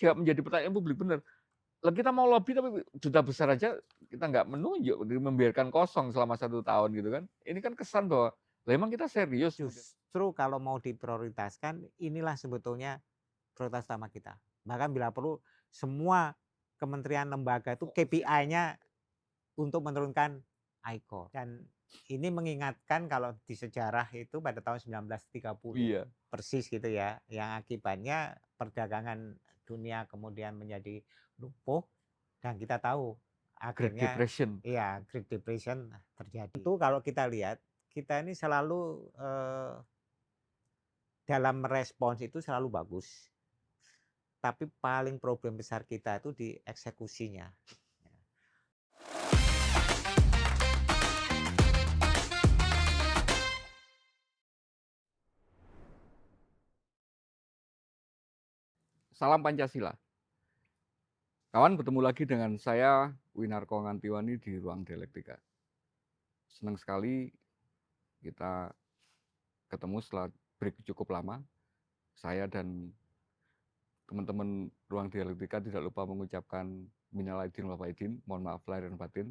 juga menjadi pertanyaan publik, bener. Lah kita mau lobby tapi duta besar aja kita nggak menunjuk, membiarkan kosong selama 1 tahun gitu kan. Ini kan kesan bahwa, lah emang kita serius kemudian. Justru kalau mau diprioritaskan, inilah sebetulnya prioritas utama kita. Bahkan bila perlu semua kementerian lembaga itu KPI-nya untuk menurunkan ICOR. Dan ini mengingatkan kalau di sejarah itu pada tahun 1930 Iya, persis gitu ya, yang akibatnya perdagangan dunia kemudian menjadi lumpuh dan kita tahu Great akhirnya Depression. ya Great Depression terjadi. Itu kalau kita lihat kita ini selalu dalam merespons itu selalu bagus. Tapi paling problem besar kita itu di eksekusinya. Salam Pancasila. Kawan, bertemu lagi dengan saya, Winarko Ngantiwani di Ruang Dialektika. Senang sekali kita ketemu setelah break cukup lama. Saya dan teman-teman Ruang Dialektika tidak lupa mengucapkan minal aidin wal faizin, mohon maaf lahir dan batin.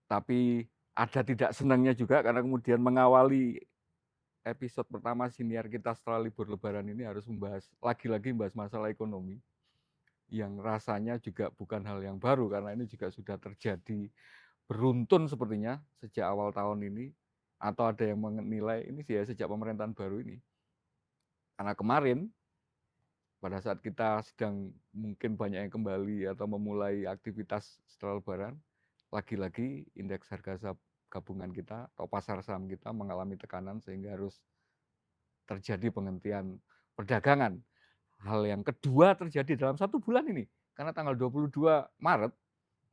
Tapi ada tidak senangnya juga karena kemudian mengawali episode pertama siniar kita setelah libur lebaran ini harus lagi-lagi membahas masalah ekonomi yang rasanya juga bukan hal yang baru karena ini juga sudah terjadi beruntun sepertinya sejak awal tahun ini, atau ada yang menilai ini sih ya sejak pemerintahan baru ini. Karena kemarin pada saat kita sedang mungkin banyak yang kembali atau memulai aktivitas setelah lebaran, lagi-lagi indeks harga saham gabungan kita atau pasar saham kita mengalami tekanan sehingga harus terjadi penghentian perdagangan. Hal yang kedua terjadi dalam 1 bulan ini, karena tanggal 22 Maret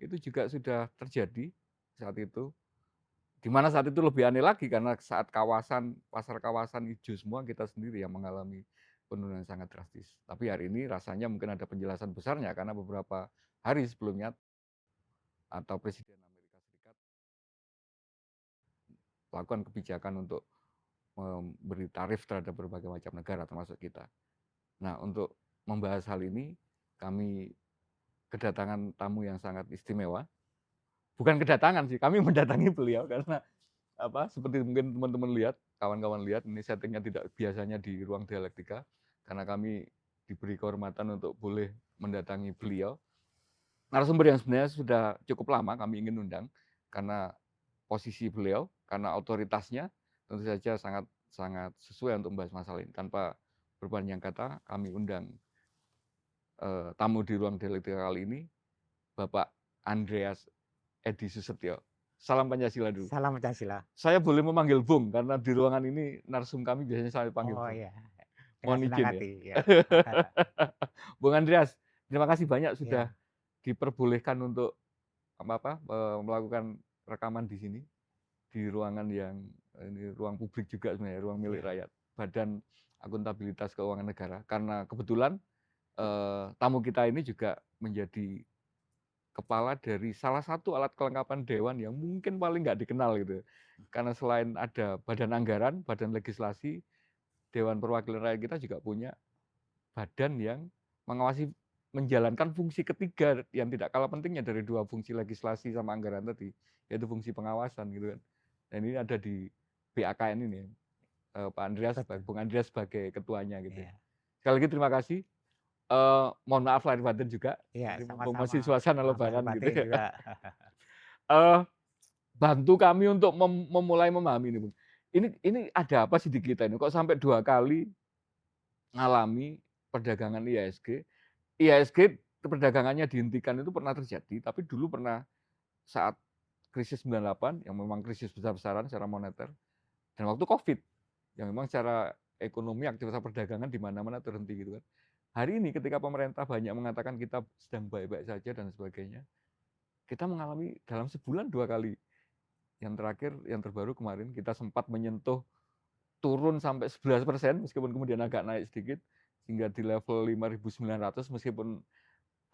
itu juga sudah terjadi saat itu, di mana saat itu lebih aneh lagi karena saat pasar kawasan hijau semua, kita sendiri yang mengalami penurunan yang sangat drastis. Tapi hari ini rasanya mungkin ada penjelasan besarnya karena beberapa hari sebelumnya atau Presiden Amerika Serikat melakukan kebijakan untuk memberi tarif terhadap berbagai macam negara termasuk kita. Nah, untuk membahas hal ini kami kedatangan tamu yang sangat istimewa. Bukan kedatangan sih, kami mendatangi beliau karena seperti mungkin teman-teman lihat, kawan-kawan lihat, ini settingnya tidak biasanya di Ruang Dialektika karena kami diberi kehormatan untuk boleh mendatangi beliau. Narasumber yang sebenarnya sudah cukup lama kami ingin undang karena posisi beliau, karena otoritasnya tentu saja sangat sangat sesuai untuk membahas masalah ini. Tanpa berpanjang kata, kami undang tamu di Ruang Dialektika kali ini, Bapak Andreas Edi Susetyo. Salam Pancasila dulu. Salam Pancasila. Saya boleh memanggil Bung karena di ruangan ini narsum kami biasanya saya panggil Oh Bung. iya, dengan Mohon senang izin ya. hati ya. Bung Andreas, terima kasih banyak sudah Ya, diperbolehkan untuk melakukan rekaman di sini, di ruangan yang ini ruang publik juga sebenarnya, ruang milik ya. rakyat, Badan Akuntabilitas Keuangan Negara. Karena kebetulan tamu kita ini juga menjadi kepala dari salah satu alat kelengkapan dewan yang mungkin paling nggak dikenal gitu. Karena selain ada badan anggaran, badan legislasi, Dewan Perwakilan Rakyat kita juga punya badan yang mengawasi, menjalankan fungsi ketiga yang tidak kalah pentingnya dari dua fungsi legislasi sama anggaran tadi, yaitu fungsi pengawasan gitu kan. Dan ini ada di BAKN ini, Pak Andreas, Betul. Bung Andreas sebagai ketuanya gitu. Ya, Sekali lagi terima kasih. Mohon maaf lahir batin juga, ya, ini mumpung masih sama-sama. suasana Maaf lahir lebaran gitu batin ya. juga. Eh, Bantu kami untuk memulai memahami ini, Bung. Ini ada apa sih di kita ini? Kok sampai 2 kali ngalami perdagangan IHSG? IHSG perdagangannya dihentikan itu pernah terjadi, tapi dulu pernah saat krisis 98 yang memang krisis besar-besaran secara moneter, dan waktu Covid yang memang secara ekonomi aktivitas perdagangan di mana-mana terhenti gitu kan. Hari ini ketika pemerintah banyak mengatakan kita sedang baik-baik saja dan sebagainya, kita mengalami dalam sebulan 2 kali. Yang terakhir, yang terbaru kemarin kita sempat menyentuh turun sampai 11% meskipun kemudian agak naik sedikit hingga di level 5.900 meskipun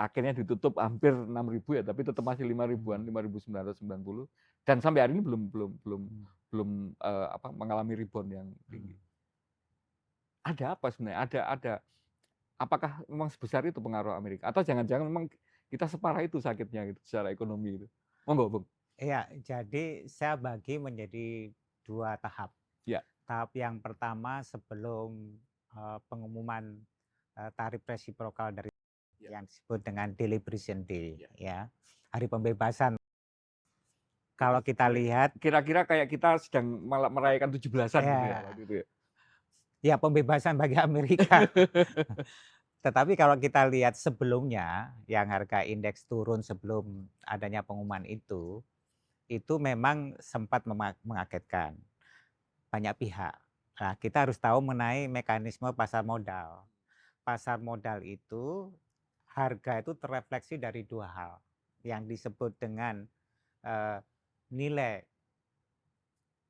akhirnya ditutup hampir 6.000 ya, tapi tetap masih 5.000-an, 5.990, dan sampai hari ini belum mengalami rebound yang tinggi. Ada apa sebenarnya? Ada Apakah memang sebesar itu pengaruh Amerika? Atau jangan-jangan memang kita separah itu sakitnya gitu secara ekonomi itu? Monggo, Bung. Iya, jadi saya bagi menjadi 2 tahap. Ya, Tahap yang pertama sebelum, pengumuman, tarif resiprokal dari ya, yang disebut dengan Deliberation Day ya. ya, hari pembebasan. Itu Kalau kita lihat kira-kira kayak kita sedang merayakan 17-an gitu ya ya waktu itu ya? ya pembebasan bagi Amerika. Tetapi kalau kita lihat sebelumnya yang harga indeks turun sebelum adanya pengumuman itu memang sempat mengagetkan banyak pihak. Nah, kita harus tahu mengenai mekanisme pasar modal. Pasar modal itu harga itu terrefleksi dari 2 hal, yang disebut dengan, eee, nilai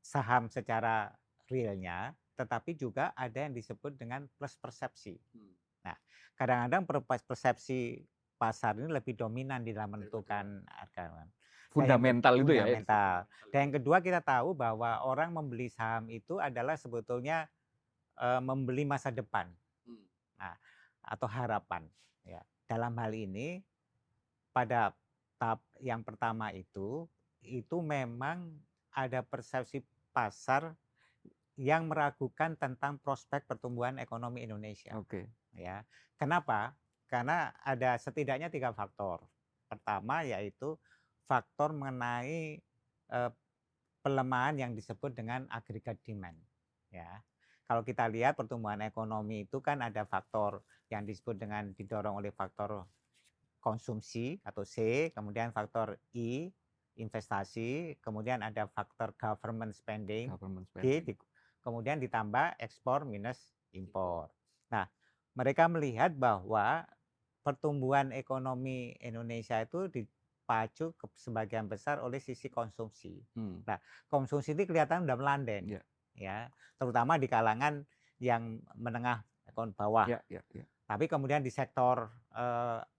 saham secara realnya, tetapi juga ada yang disebut dengan plus persepsi. Nah, kadang-kadang persepsi pasar ini lebih dominan di dalam menentukan harga kan. Dan yang Fundamental itu ya? fundamental. Dan yang kedua kita tahu bahwa orang membeli saham itu adalah sebetulnya, membeli masa depan. Nah, atau harapan ya. Dalam hal ini pada tahap yang pertama itu memang ada persepsi pasar yang meragukan tentang prospek pertumbuhan ekonomi Indonesia. Oke. Ya. Kenapa? Karena ada setidaknya 3 faktor. Pertama yaitu faktor mengenai, pelemahan yang disebut dengan agregat demand, ya. Kalau kita lihat pertumbuhan ekonomi itu kan ada faktor yang disebut dengan didorong oleh faktor konsumsi atau C, kemudian faktor I, investasi, kemudian ada faktor government spending, Government G, spending. kemudian ditambah ekspor minus impor. Nah, mereka melihat bahwa pertumbuhan ekonomi Indonesia itu dipacu sebagian besar oleh sisi konsumsi. Nah, konsumsi ini kelihatan udah melandai, Ya, ya, terutama di kalangan yang menengah bawah. ya, ya, ya. Tapi kemudian di sektor,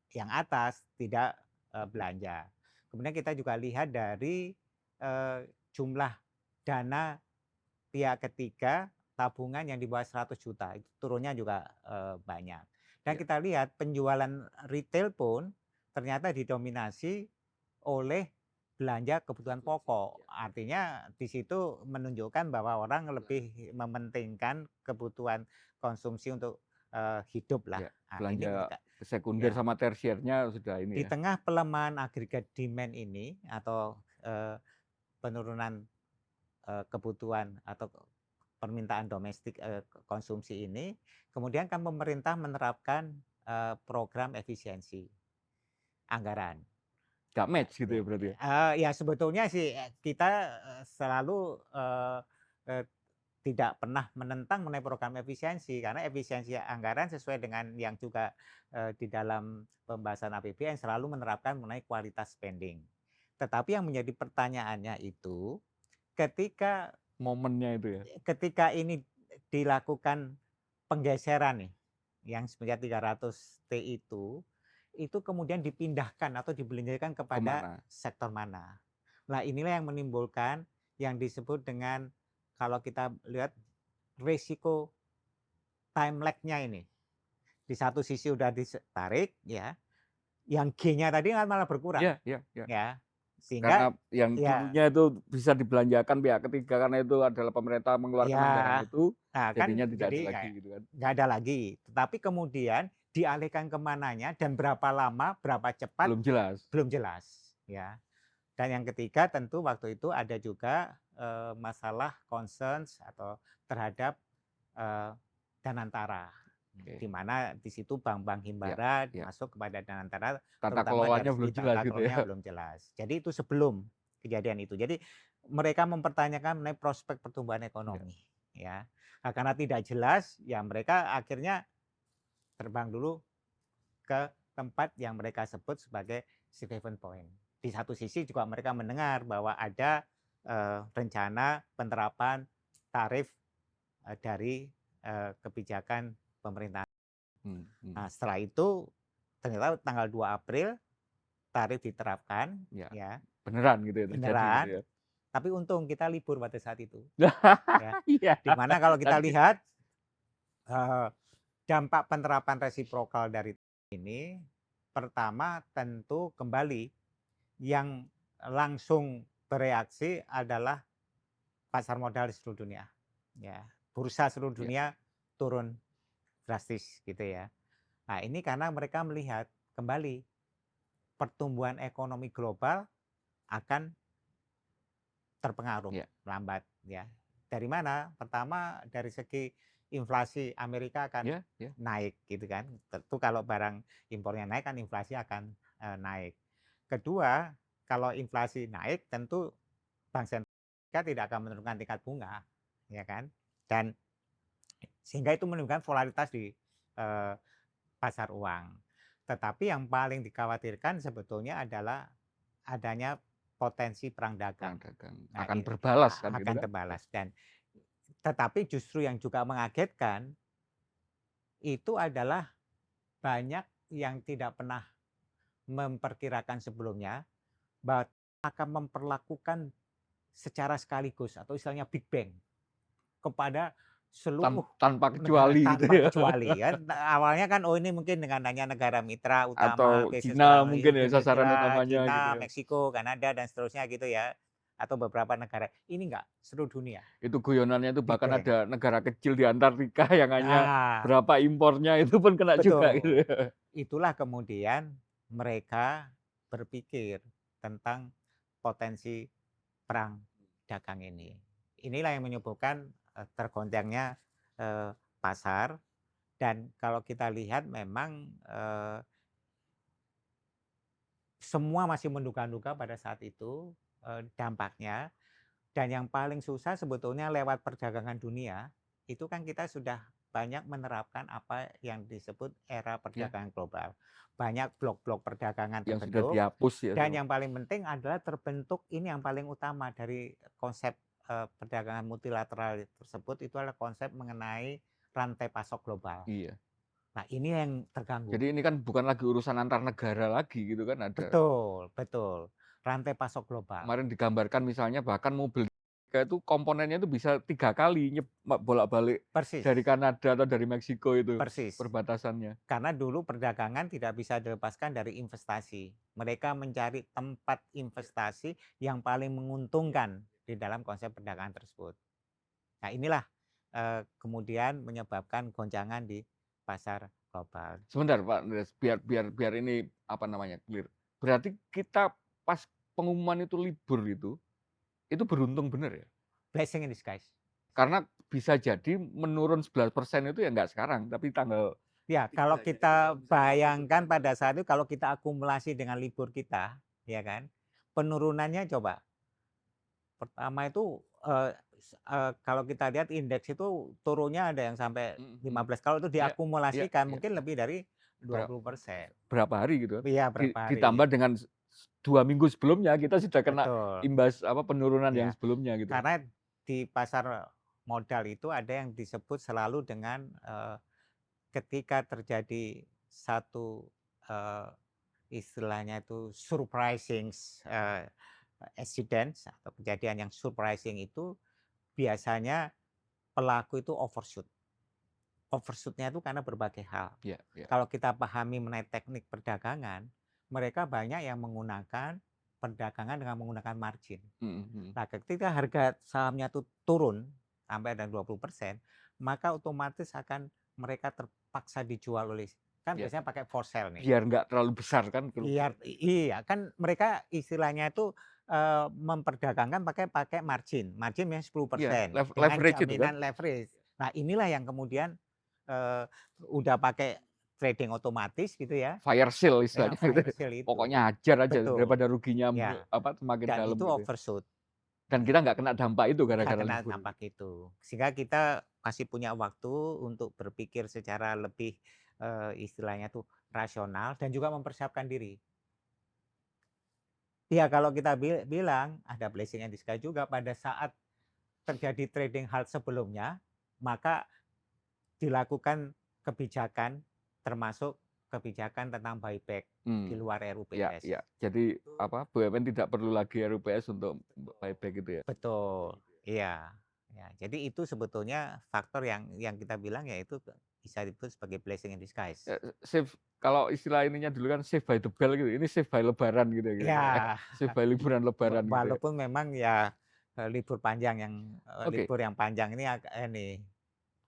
yang atas tidak, belanja. Kemudian kita juga lihat dari, jumlah dana pihak ketiga tabungan yang di bawah 100 juta itu turunnya juga, banyak. Dan Ya. kita lihat penjualan retail pun ternyata didominasi oleh belanja kebutuhan pokok. Artinya di situ menunjukkan bahwa orang lebih mementingkan kebutuhan konsumsi untuk, hidup lah. Ya, Nah ini belanja sekunder ya, sama tersiernya sudah di ini ya. tengah pelemahan agregat demand ini atau, penurunan, kebutuhan atau permintaan domestik, konsumsi ini, kemudian kan pemerintah menerapkan, program efisiensi anggaran. Nggak Ya match gitu ya ya berarti ya? ya sebetulnya sih, kita, selalu, eee, tidak pernah menentang mengenai program efisiensi, karena efisiensi anggaran sesuai dengan yang juga, di dalam pembahasan APBN selalu menerapkan mengenai kualitas spending. Tetapi yang menjadi pertanyaannya itu, ketika Momennya itu ya? ketika ini dilakukan penggeseran nih, yang sebenarnya 300 T itu kemudian dipindahkan atau dibelanjakan kepada Kemana? sektor mana. Nah, inilah yang menimbulkan yang disebut dengan kalau kita lihat resiko time lag-nya ini. Di satu sisi udah ditarik ya, yang G-nya tadi kan malah berkurang Iya, iya, iya. ya. Sehingga Karena yang ya dulunya itu bisa dibelanjakan pihak ketiga karena itu adalah pemerintah mengeluarkan anggaran ya, itu, nah kan jadinya tidak jadi ada ya lagi gitu kan. nggak ada lagi. Tetapi kemudian dialihkan kemananya dan berapa lama, berapa cepat Belum jelas. belum jelas ya. Dan yang ketiga tentu waktu itu ada juga, masalah concerns atau terhadap, eee, Danantara. Oke. Di mana di situ bank-bank Ya, himbara ya. masuk kepada Danantara Tata terutama dari kelolanya belum segi jelas tata gitu kelolanya ya. belum jelas. Jadi itu sebelum kejadian itu. Jadi mereka mempertanyakan mengenai prospek pertumbuhan Ya. ekonomi ya. Nah, karena tidak jelas ya mereka akhirnya terbang dulu ke tempat yang mereka sebut sebagai safe haven point. Di satu sisi juga mereka mendengar bahwa ada, rencana penerapan tarif, dari, kebijakan pemerintah. Nah, Hmm. setelah itu ternyata tanggal 2 April tarif diterapkan Ya, ya, beneran gitu ya terjadi gitu beneran, ya. tapi untung kita libur pada saat itu ya. Iya, Di mana kalau kita tadi lihat, eee dampak penerapan resiprokal dari ini, pertama tentu kembali yang langsung bereaksi adalah pasar modal di seluruh dunia. Ya, bursa seluruh Ya, dunia turun drastis gitu ya. Nah, ini karena mereka melihat kembali pertumbuhan ekonomi global akan terpengaruh ya, lambat ya. Dari mana? Pertama dari segi inflasi Amerika akan ya, ya. naik gitu kan. Tentu kalau barang impornya naik kan inflasi akan naik. Kedua, kalau inflasi naik tentu Bank Sentral Amerika tidak akan menurunkan tingkat bunga, ya kan? Dan sehingga itu menimbulkan volatilitas di eh, pasar uang. Tetapi yang paling dikhawatirkan sebetulnya adalah adanya potensi perang dagang. Perang dagang Nah, akan berbalas kan gitu akan kan? Ya. terbalas dan tetapi justru yang juga mengagetkan itu adalah banyak yang tidak pernah memperkirakan sebelumnya bahwa akan memperlakukan secara sekaligus atau istilahnya Big Bang kepada seluruh Tanpa negara kecuali gitu tanpa ya. kecuali ya. Awalnya kan oh ini mungkin dengan hanya negara mitra utama, Atau bisnis Cina mungkin ya sasaran Venezuela, utamanya gitu Cina, ya. Meksiko, Kanada dan seterusnya gitu ya. Atau beberapa negara. Ini enggak, seluruh dunia. Itu guyonannya itu Big bahkan Bang. ada negara kecil di Antartika yang hanya Nah, berapa impornya itu pun kena juga betul. gitu ya. Itulah kemudian mereka berpikir tentang potensi perang dagang ini. Inilah yang menyebabkan tergoncangnya pasar dan kalau kita lihat memang semua masih menduga-duga pada saat itu dampaknya dan yang paling susah sebetulnya lewat perdagangan dunia itu kan kita sudah banyak menerapkan apa yang disebut era Ya, perdagangan global. Banyak blok-blok perdagangan yang sudah terbentuk dihapus ya dan sama. yang paling penting adalah terbentuk ini yang paling utama dari konsep perdagangan multilateral tersebut itu adalah konsep mengenai rantai pasok global. Iya. Nah, ini yang terganggu. Jadi ini kan bukan lagi urusan antar negara lagi gitu kan ada. Betul, betul. Rantai pasok global. Kemarin digambarkan misalnya bahkan mobil itu komponennya itu bisa 3 kali bolak-balik Persis, dari Kanada atau dari Meksiko itu persis. perbatasannya. Karena dulu perdagangan tidak bisa dilepaskan dari investasi. Mereka mencari tempat investasi yang paling menguntungkan di dalam konsep perdagangan tersebut. Nah, inilah kemudian menyebabkan goncangan di pasar global. Sebentar Pak Andreas, biar ini apa namanya clear. Berarti kita pas pengumuman itu libur itu beruntung bener ya? Blessing in disguise. Karena bisa jadi menurun 11% itu ya nggak sekarang, tapi tanggal Ya, kalau kita bayangkan pada saat itu kalau kita akumulasi dengan libur kita, ya kan, penurunannya coba. Pertama itu kalau kita lihat indeks itu turunnya ada yang sampai mhm mhm. 15. Kalau itu Iya iya diakumulasikan iya. mungkin lebih dari Bera 20%. berapa hari gitu kan. Iya, berapa Ditambah hari. dengan 2 minggu sebelumnya kita sudah kena Betul. imbas apa, penurunan yang Ya. sebelumnya gitu kan. Karena di pasar modal itu ada yang disebut selalu dengan ketika terjadi satu eh, istilahnya itu surprising accident atau kejadian yang surprising itu biasanya pelaku itu overshoot. Overshoot-nya itu karena berbagai hal. Iya iya. Kalau kita pahami mengenai teknik perdagangan, mereka banyak yang menggunakan perdagangan dengan menggunakan margin. Mhm mhm. Nah, ketika harga sahamnya itu turun sampai ada 20%, maka otomatis akan mereka terpaksa dijual oleh kan Iya. biasanya pakai for sale nih. Biar nggak terlalu besar kan Iya, kerugian. iya kan mereka istilahnya itu memperdagangkan pakai pakai margin. Margin yang Iya, 10% dengan leverage itu kan. jaminan leverage. Nah, inilah yang kemudian udah pakai trading otomatis gitu ya, Fire sale ya istilahnya gitu. fire sale itu. Pokoknya hajar aja Betul, daripada ruginya ya. apa, semakin Dan dalam itu gitu ya. overshoot, Dan kita nggak kena dampak itu nggak gara-gara kena libur itu. dampak itu. Sehingga kita masih punya waktu untuk berpikir secara lebih istilahnya tuh rasional dan juga mempersiapkan diri. Ya kalau kita bilang ada blessing in disguise juga pada saat terjadi trading halt sebelumnya, maka dilakukan kebijakan termasuk kebijakan tentang buyback di Hmm. luar Ya, RUPS. ya. Jadi apa, BUMN tidak perlu lagi RUPS untuk buyback gitu ya. Betul, iya. Ya, jadi itu sebetulnya faktor yang kita bilang yaitu bisa disebut sebagai blessing in disguise. Save kalau istilah ininya dulu kan save by the bell gitu, ini save by lebaran gitu ya kira-kira ya, Ya, save by liburan lebaran gitu ya. walaupun memang ya libur panjang Oke, libur yang panjang ini agak ini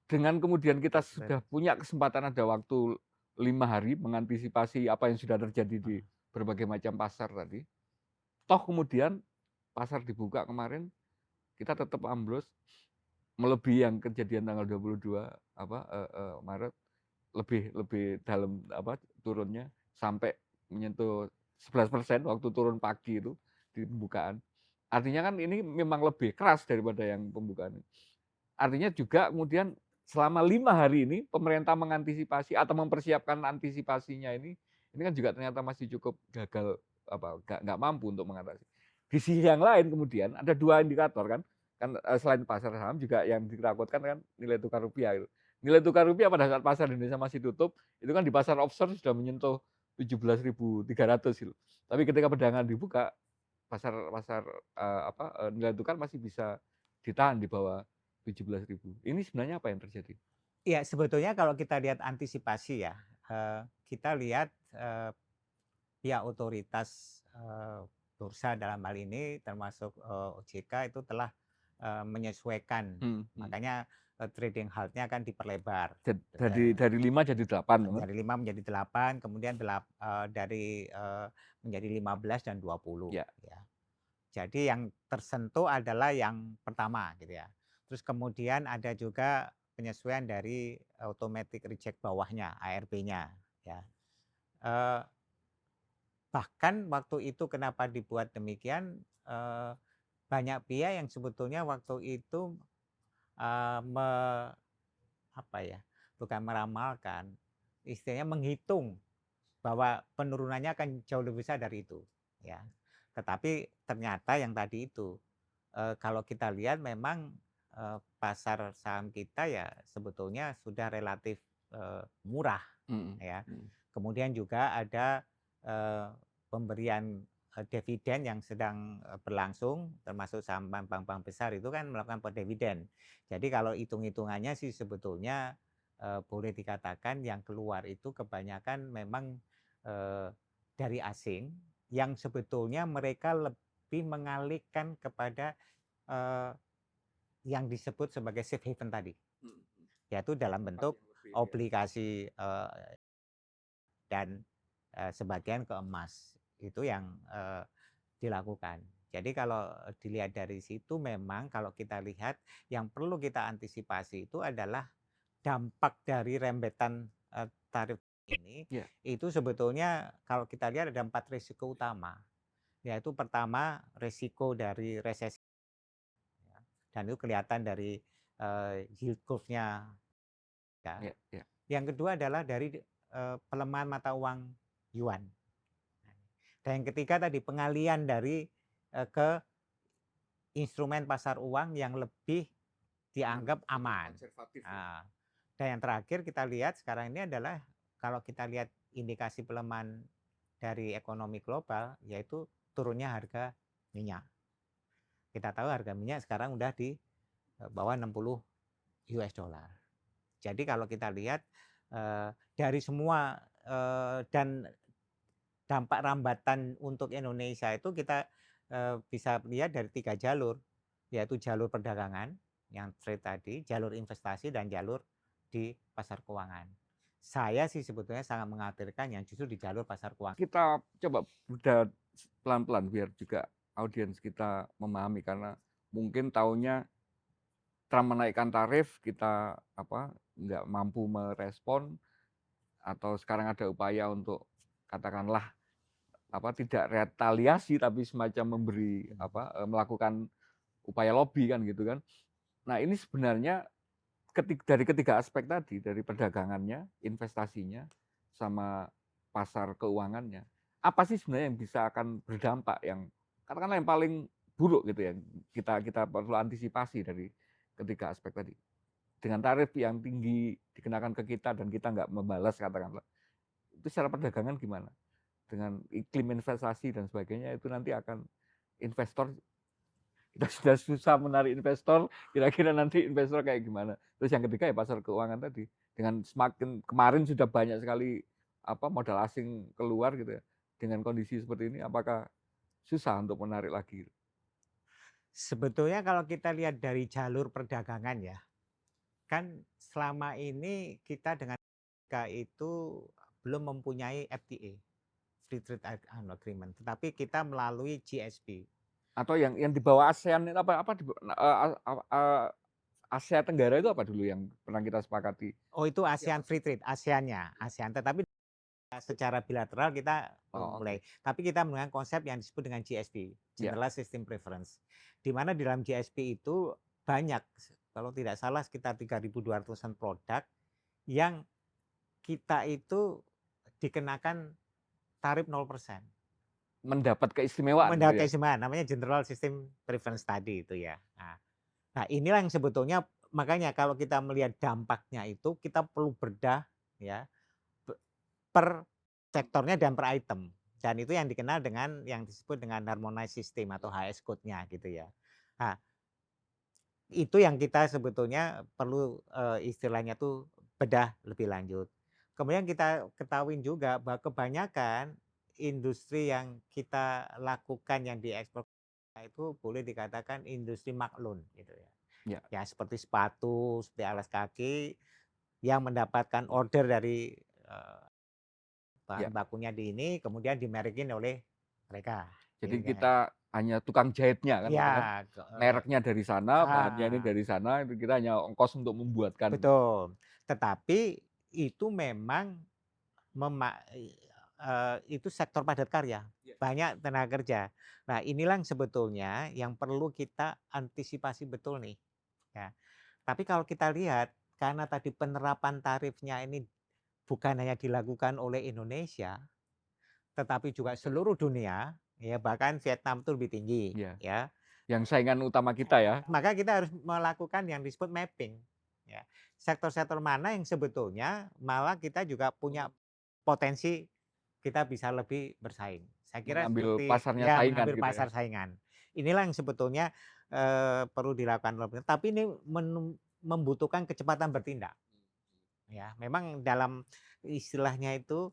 dengan kemudian kita sudah punya kesempatan ada waktu 5 hari mengantisipasi apa yang sudah terjadi di berbagai macam pasar tadi, toh kemudian pasar dibuka kemarin, kita tetap ambrus, melebihi yang kejadian tanggal 22 Maret, lebih lebih dalam turunnya sampai menyentuh 11% waktu turun pagi itu di pembukaan. Artinya kan ini memang lebih keras daripada yang pembukaan. Artinya juga kemudian selama 5 hari ini pemerintah mengantisipasi atau mempersiapkan antisipasinya ini kan juga ternyata masih cukup gagal, nggak mampu untuk mengatasi. Di sisi yang lain kemudian ada 2 indikator kan selain pasar saham juga yang ditakutkan kan nilai tukar rupiah itu. Nilai tukar rupiah pada saat pasar Indonesia masih tutup, itu kan di pasar offshore sudah menyentuh 17.300 gitu. Tapi ketika perdagangan dibuka, pasar pasar nilai tukar masih bisa ditahan di bawah 17.000. Ini sebenarnya apa yang terjadi? ya sebetulnya kalau kita lihat antisipasi ya, kita lihat pihak otoritas bursa dalam hal ini termasuk OJK itu telah menyesuaikan, makanya trading halt-nya akan diperlebar. Dari 5 jadi 8. Dari 5 menjadi 8, kemudian menjadi 15 dan 20. Ya. Ya. Jadi yang tersentuh adalah yang pertama gitu ya. Terus kemudian ada juga penyesuaian dari automatic reject bawahnya, ARB-nya. Ya. Bahkan waktu itu kenapa dibuat demikian, banyak pihak yang sebetulnya waktu itu bukan meramalkan, istilahnya menghitung bahwa penurunannya akan jauh lebih besar dari itu, ya. Tetapi ternyata yang tadi itu, kalau kita lihat memang pasar saham kita ya sebetulnya sudah relatif murah, ya. Kemudian juga ada pemberian dividen yang sedang berlangsung, termasuk saham bank-bank besar itu kan melakukan dividen. Jadi kalau hitung-hitungannya sih sebetulnya boleh dikatakan yang keluar itu kebanyakan memang dari asing yang sebetulnya mereka lebih mengalihkan kepada yang disebut sebagai safe haven tadi, yaitu dalam bentuk obligasi dan sebagian ke emas, itu yang dilakukan. Jadi kalau dilihat dari situ memang kalau kita lihat yang perlu kita antisipasi itu adalah dampak dari rembetan tarif ini. Itu sebetulnya kalau kita lihat ada 4 risiko utama, yaitu pertama risiko dari resesi, dan itu kelihatan dari yield curve-nya. Ya. Yang kedua adalah dari pelemahan mata uang yuan. Dan yang ketiga tadi pengalian dari ke instrumen pasar uang yang lebih dianggap aman. Dan yang terakhir kita lihat sekarang ini adalah kalau kita lihat indikasi pelemahan dari ekonomi global, yaitu turunnya harga minyak. Kita tahu harga minyak sekarang udah di bawah 60 US dollar. Jadi kalau kita lihat dari semua dan dampak rambatan untuk Indonesia itu kita bisa lihat dari 3 jalur, yaitu jalur perdagangan yang trade tadi, jalur investasi, dan jalur di pasar keuangan. Saya sih sebetulnya sangat mengkhawatirkan yang justru di jalur pasar keuangan. Kita coba bedah pelan-pelan biar juga audiens kita memahami, karena mungkin taunya Trump menaikkan tarif, kita nggak mampu merespon, atau sekarang ada upaya untuk katakanlah tidak retaliasi tapi semacam memberi melakukan upaya lobby kan gitu kan. Nah ini sebenarnya dari ketiga aspek tadi, dari perdagangannya, investasinya, sama pasar keuangannya, apa sih sebenarnya yang bisa akan berdampak yang katakanlah yang paling buruk gitu ya, kita perlu antisipasi dari ketiga aspek tadi. Dengan tarif yang tinggi dikenakan ke kita dan kita nggak membalas katakanlah, itu secara perdagangan gimana? Dengan iklim investasi dan sebagainya itu nanti akan investor, kita sudah susah menarik investor, kira-kira nanti investor kayak gimana. Terus yang ketiga ya pasar keuangan tadi, Dengan semakin kemarin sudah banyak sekali modal asing keluar gitu ya. Dengan kondisi seperti ini apakah susah untuk menarik lagi? Sebetulnya kalau kita lihat dari jalur perdagangan ya, kan selama ini kita dengan Amerika itu belum mempunyai FTA, Free Trade Agreement, tetapi kita melalui GSP. Atau yang di bawah ASEAN itu apa Asia Tenggara itu apa dulu yang pernah kita sepakati? Oh itu ASEAN Free Trade, ASEAN-nya, ASEAN. Tetapi secara bilateral kita belum Oh, mulai. oke. Tapi kita menggunakan konsep yang disebut dengan GSP, Ya, General System Preference. Di mana di dalam GSP itu banyak, kalau tidak salah sekitar 3.200-an produk yang kita itu dikenakan tarif 0%. mendapat keistimewaan gitu Mendapat ya? keistimewaan, namanya General System Preference tadi itu ya. Nah inilah yang sebetulnya makanya kalau kita melihat dampaknya itu kita perlu bedah ya per sektornya dan per item. Dan itu yang dikenal dengan yang disebut dengan harmonized system atau HS code-nya gitu ya. Nah, itu yang kita sebetulnya perlu istilahnya tuh bedah lebih lanjut. Kemudian kita ketahui juga bahwa kebanyakan industri yang kita lakukan yang diekspor itu boleh dikatakan industri maklun gitu ya. Ya, Ya seperti sepatu, seperti alas kaki yang mendapatkan order dari ya. bahan bakunya di ini, kemudian dimerekin oleh mereka, Jadi gitu kan. kita hanya tukang jahitnya kan gitu kan. Iya, Mereknya dari sana, bahannya ini ah, dari sana, itu kita hanya ongkos untuk membuatkan. betul. Tetapi itu memang itu sektor padat karya, Ya. banyak tenaga kerja. Nah, inilah yang sebetulnya yang perlu kita antisipasi betul nih, ya. Tapi kalau kita lihat, karena tadi penerapan tarifnya ini bukan hanya dilakukan oleh Indonesia, tetapi juga seluruh dunia, ya bahkan Vietnam itu lebih tinggi, Ya, ya. yang saingan utama kita ya. Maka kita harus melakukan yang disebut mapping, ya. Sektor-sektor mana yang sebetulnya malah kita juga punya potensi kita bisa lebih bersaing. Saya kira Mengambil seperti pasarnya ya saingan mengambil gitu ya. pasar saingan. Inilah yang sebetulnya perlu dilakukan oleh pemerintah. Tapi ini membutuhkan kecepatan bertindak. Ya, memang dalam istilahnya itu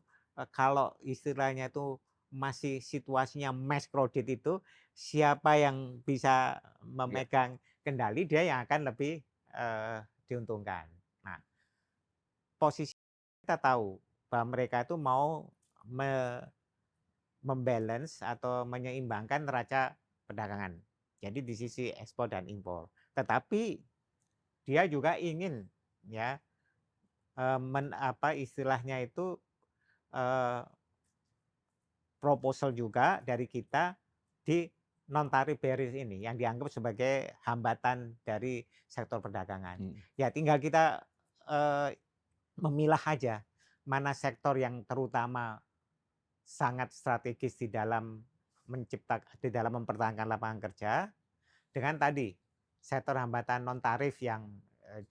kalau istilahnya itu masih situasinya mass crowded itu siapa yang bisa Ya, memegang kendali dia yang akan lebih diuntungkan. Nah, posisi kita tahu bahwa mereka itu mau membalance atau menyeimbangkan neraca perdagangan. Jadi di sisi ekspor dan impor. Tetapi dia juga ingin ya istilahnya itu eh, proposal juga dari kita di non tarif barrier ini yang dianggap sebagai hambatan dari sektor perdagangan. hmm, Ya tinggal kita memilah aja mana sektor yang terutama sangat strategis di dalam mempertahankan lapangan kerja dengan tadi sektor hambatan non tarif yang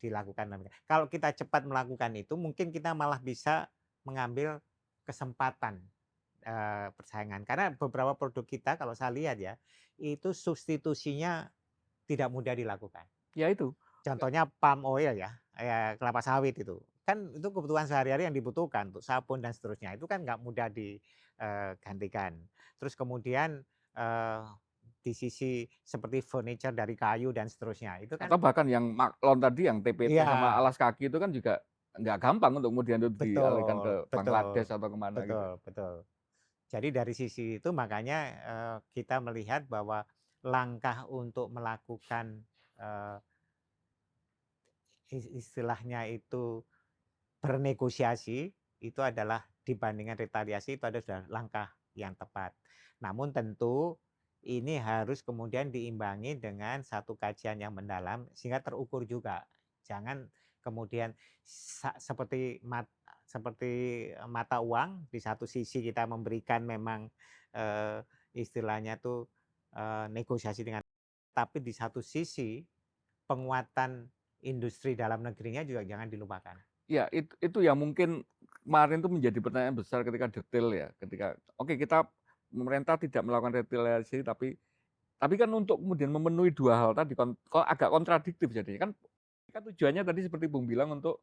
dilakukan. Kalau kita cepat melakukan itu mungkin kita malah bisa mengambil kesempatan persaingan. Karena beberapa produk kita kalau saya lihat ya, itu substitusinya tidak mudah dilakukan. ya itu. Contohnya palm oil ya, kelapa sawit itu. Kan itu kebutuhan sehari-hari yang dibutuhkan untuk sabun dan seterusnya. Itu kan nggak mudah digantikan. Terus kemudian di sisi seperti furniture dari kayu dan seterusnya. Itu kan Atau bahkan yang maklon tadi yang TPT sama iya, alas kaki itu kan juga nggak gampang untuk kemudian itu dialihkan ke betul, betul, Bangladesh atau kemana gitu. betul, betul. Jadi dari sisi itu makanya kita melihat bahwa langkah untuk melakukan eh, istilahnya itu bernegosiasi itu adalah dibandingkan retaliasi itu adalah sudah langkah yang tepat. Namun tentu ini harus kemudian diimbangi dengan satu kajian yang mendalam sehingga terukur juga. Jangan kemudian seperti mata uang di satu sisi kita memberikan memang eh, istilahnya tuh negosiasi dengan tapi di satu sisi penguatan industri dalam negerinya juga jangan dilupakan. Ya, itu yang mungkin kemarin itu menjadi pertanyaan besar ketika detail ya, ketika oke kita pemerintah tidak melakukan retaliasi tapi kan untuk kemudian memenuhi dua hal tadi kok agak kontradiktif jadinya kan tujuannya tadi seperti Bung bilang untuk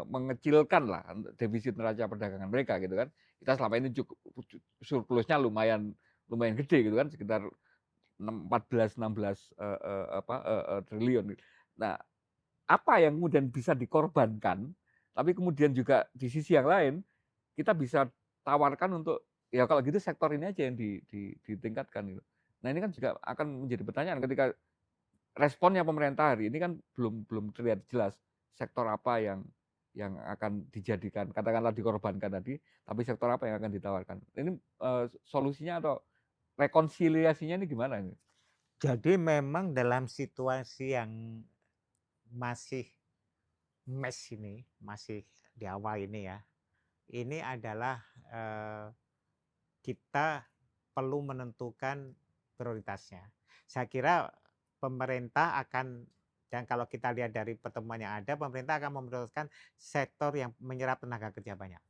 mengecilkan lah defisit neraca perdagangan mereka gitu kan. Kita selama ini cukup surplusnya lumayan gede gitu kan, sekitar 14, 16 triliun. Nah, apa yang kemudian bisa dikorbankan, tapi kemudian juga di sisi yang lain kita bisa tawarkan untuk ya kalau gitu sektor ini aja yang ditingkatkan gitu. Nah, ini kan juga akan menjadi pertanyaan ketika responnya pemerintah hari ini kan belum terlihat jelas sektor apa yang akan dijadikan, katakanlah dikorbankan tadi, tapi sektor apa yang akan ditawarkan. Ini solusinya atau rekonsiliasinya ini gimana ini? Jadi memang dalam situasi yang masih ini, masih di awal ini ya, ini adalah kita perlu menentukan prioritasnya. Saya kira pemerintah akan, dan kalau kita lihat dari pertemuan yang ada, pemerintah akan memprioritaskan sektor yang menyerap tenaga kerja banyak.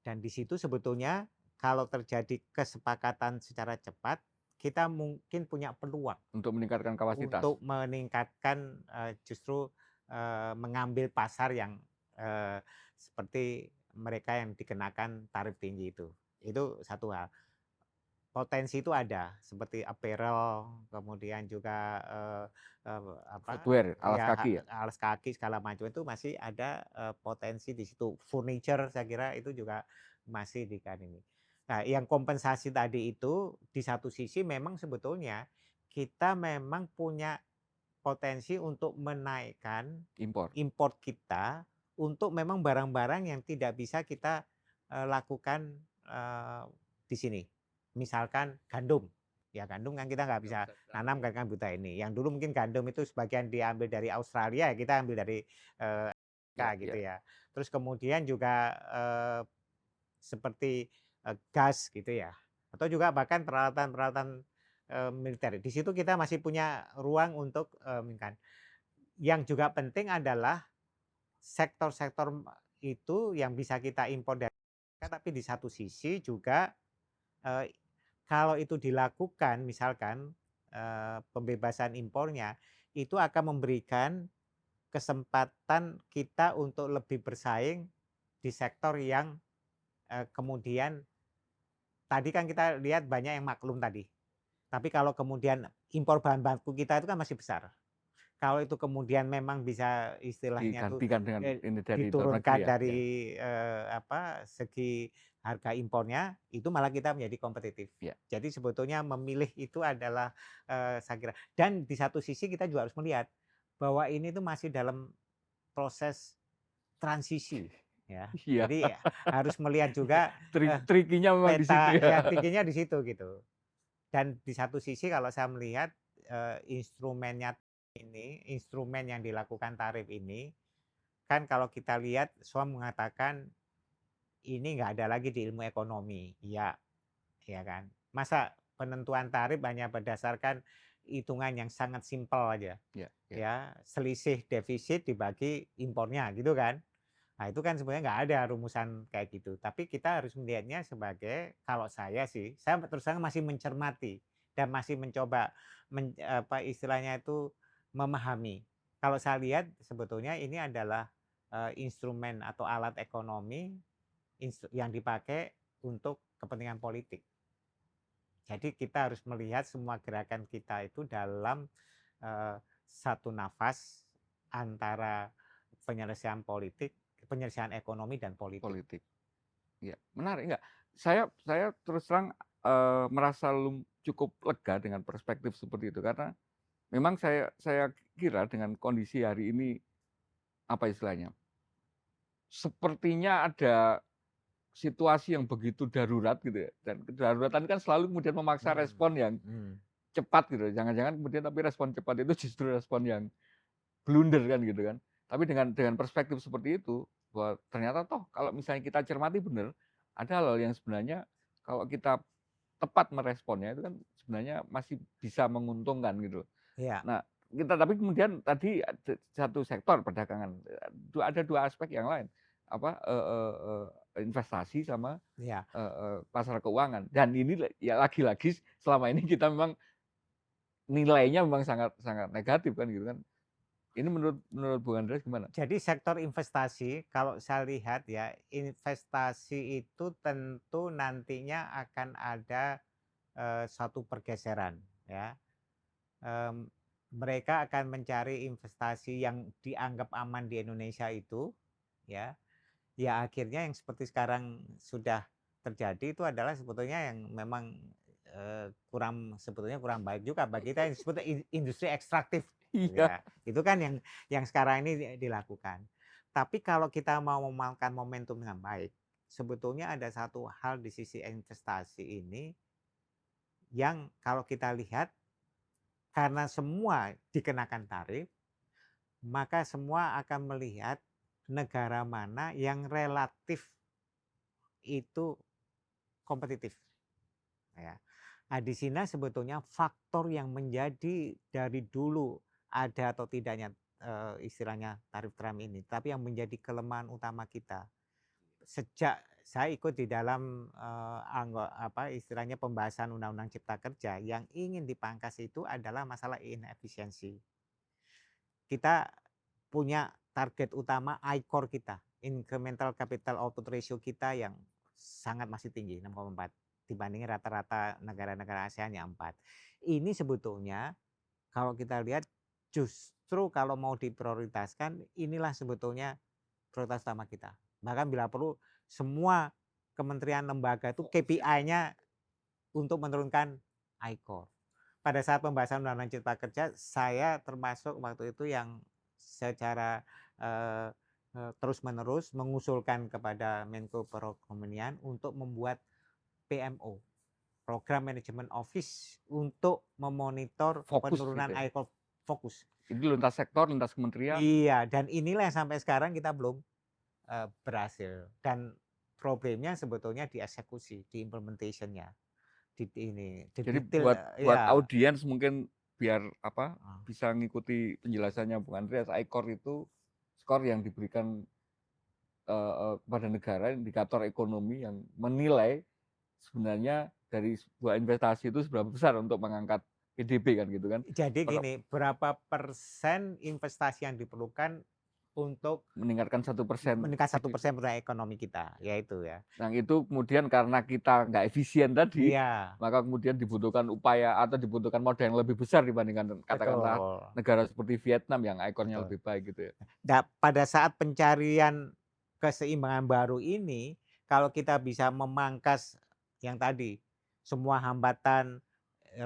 Dan di situ sebetulnya kalau terjadi kesepakatan secara cepat, kita mungkin punya peluang Untuk meningkatkan kapasitas. untuk meningkatkan justru mengambil pasar yang seperti mereka yang dikenakan tarif tinggi itu. Itu satu hal. Potensi itu ada, seperti apparel, kemudian juga Footwear, alas ya kaki ya? alas kaki segala macam itu masih ada potensi di situ. Furniture saya kira itu juga masih di kan ini. Nah, yang kompensasi tadi itu di satu sisi memang sebetulnya kita memang punya potensi untuk menaikkan Impor. import kita untuk memang barang-barang yang tidak bisa kita lakukan di sini. Misalkan gandum, ya gandum kan kita nggak bisa nanam kan buta ini. Yang dulu mungkin gandum itu sebagian diambil dari Australia, kita ambil dari Ya, Amerika gitu ya. ya. Terus kemudian juga seperti gas gitu ya, atau juga bahkan peralatan-peralatan militer. Di situ kita masih punya ruang untuk yang juga penting adalah sektor-sektor itu yang bisa kita impor dari Amerika, tapi di satu sisi juga kalau itu dilakukan misalkan pembebasan impornya, itu akan memberikan kesempatan kita untuk lebih bersaing di sektor yang kemudian tadi kan kita lihat banyak yang maklum tadi. Tapi kalau kemudian impor bahan baku kita itu kan masih besar. Kalau itu kemudian memang bisa istilahnya tuh Digantikan dengan ini dari dalam negeri diturunkan ya? Ya. dari segi harga impornya, itu malah kita menjadi kompetitif. Ya. Jadi sebetulnya memilih itu adalah saya kira, dan di satu sisi kita juga harus melihat bahwa ini tuh masih dalam proses transisi ya. Iya. Jadi harus melihat juga Trikinya memang di situ peta ya. ya tingginya di situ gitu. Dan di satu sisi kalau saya melihat instrumennya ini, instrumen yang dilakukan tarif ini, kan kalau kita lihat semua mengatakan ini nggak ada lagi di ilmu ekonomi. Iya, ya kan. Masa penentuan tarif hanya berdasarkan hitungan yang sangat simpel aja. Ya, ya. Ya, selisih defisit dibagi impornya gitu kan. Nah, itu kan sebenarnya nggak ada rumusan kayak gitu. Tapi kita harus melihatnya sebagai, kalau saya sih, saya terus terang masih mencermati dan masih mencoba apa istilahnya itu memahami. Kalau saya lihat sebetulnya ini adalah instrumen atau alat ekonomi yang dipakai untuk kepentingan politik. Jadi kita harus melihat semua gerakan kita itu dalam satu nafas antara penyelesaian politik, penyelesaian ekonomi dan politik. Politik. Ya, menarik enggak? Saya terus terang merasa cukup lega dengan perspektif seperti itu karena memang saya kira dengan kondisi hari ini apa istilahnya? Sepertinya ada situasi yang begitu darurat gitu ya. Dan kedaruratan kan selalu kemudian memaksa respon yang cepat gitu. Jangan-jangan kemudian tapi respon cepat itu justru respon yang blunder kan gitu kan. Tapi dengan perspektif seperti itu, bahwa ternyata toh kalau misalnya kita cermati benar, ada hal yang sebenarnya kalau kita tepat meresponnya itu kan sebenarnya masih bisa menguntungkan gitu. Iya. Nah, kita tapi kemudian tadi satu sektor perdagangan, ada dua aspek yang lain, apa investasi sama Iya. pasar keuangan. Dan ini ya lagi-lagi selama ini kita memang nilainya memang sangat sangat negatif kan gitu kan. Ini menurut Bung Andreas gimana? Jadi sektor investasi kalau saya lihat ya, investasi itu tentu nantinya akan ada, suatu pergeseran ya, mmm, mereka akan mencari investasi yang dianggap aman di Indonesia itu ya, ya akhirnya yang seperti sekarang sudah terjadi itu adalah sebetulnya yang memang, sebetulnya kurang baik juga bagi kita yang disebut industri ekstraktif, Iya. ya. Itu kan yang sekarang ini dilakukan. Tapi kalau kita mau memanfaatkan momentum dengan baik, sebetulnya ada satu hal di sisi investasi ini yang kalau kita lihat karena semua dikenakan tarif, maka semua akan melihat negara mana yang relatif itu kompetitif, ya. Nah, di sini sebetulnya faktor yang menjadi dari dulu ada atau tidaknya, istilahnya tarif tram ini, tapi yang menjadi kelemahan utama kita. Sejak saya ikut di dalam, istilahnya pembahasan Undang-Undang Cipta Kerja, yang ingin dipangkas itu adalah masalah inefisiensi. Kita punya target utama ICOR kita, incremental capital output ratio kita yang sangat masih tinggi 6,4 dibandingin rata-rata negara-negara ASEAN yang 4. Ini sebetulnya kalau kita lihat justru kalau mau diprioritaskan inilah sebetulnya prioritas utama kita. Bahkan bila perlu semua kementerian lembaga itu KPI-nya untuk menurunkan ICOR. Pada saat pembahasan Undang-Undang Cipta Kerja, saya termasuk waktu itu yang secara, eee terus-menerus mengusulkan kepada Menko Perekonomian untuk membuat PMO, Program Management Office, untuk memonitor Fokus gitu penurunan ya. ICOR fokus. Ini lintas sektor, lintas kementerian. Iya, dan inilah yang sampai sekarang kita belum, berhasil dan problemnya sebetulnya di eksekusi, di implementation-nya, di Jadi detail, buat iya. audiens mungkin biar apa, bisa ngikuti penjelasannya Bung Andreas, ICOR itu skor yang diberikan, kepada negara, indikator ekonomi yang menilai sebenarnya dari sebuah investasi itu seberapa besar untuk mengangkat PDB kan gitu kan. Jadi Maka gini, berapa persen investasi yang diperlukan untuk meningkatkan 1% meningkat 1% PDB. pertumbuhan ekonomi kita, yaitu ya. Nah itu kemudian karena kita nggak efisien tadi, Iya, maka kemudian dibutuhkan upaya atau dibutuhkan modal yang lebih besar dibandingkan katakanlah betul, negara seperti Vietnam yang ekornya betul. lebih baik gitu ya. Pada saat pencarian keseimbangan baru ini, kalau kita bisa memangkas yang tadi, semua hambatan,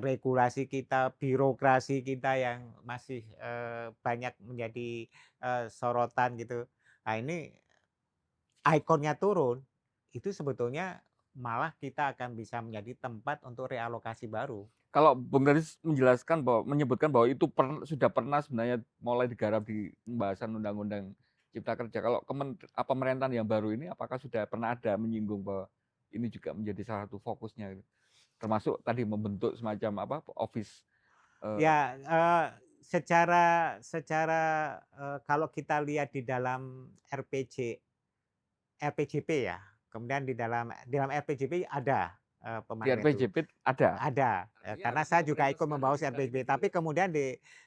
regulasi kita, birokrasi kita yang masih, banyak menjadi, sorotan gitu. Nah ini ikonnya turun, itu sebetulnya malah kita akan bisa menjadi tempat untuk realokasi baru. Kalau Bung Daris menjelaskan bahwa menyebutkan bahwa itu sudah pernah sebenarnya mulai digarap di pembahasan Undang-Undang Cipta Kerja. Kalau pemerintahan yang baru ini apakah sudah pernah ada menyinggung bahwa ini juga menjadi salah satu fokusnya gitu? Termasuk tadi membentuk semacam apa, office, eee, Ya, secara secara, kalau kita lihat di dalam RPJP ya, kemudian di dalam RPJP ada, di pembahasan itu. RPJP ada? Ada, karena saya juga ikut membawa RPJP, tapi kemudian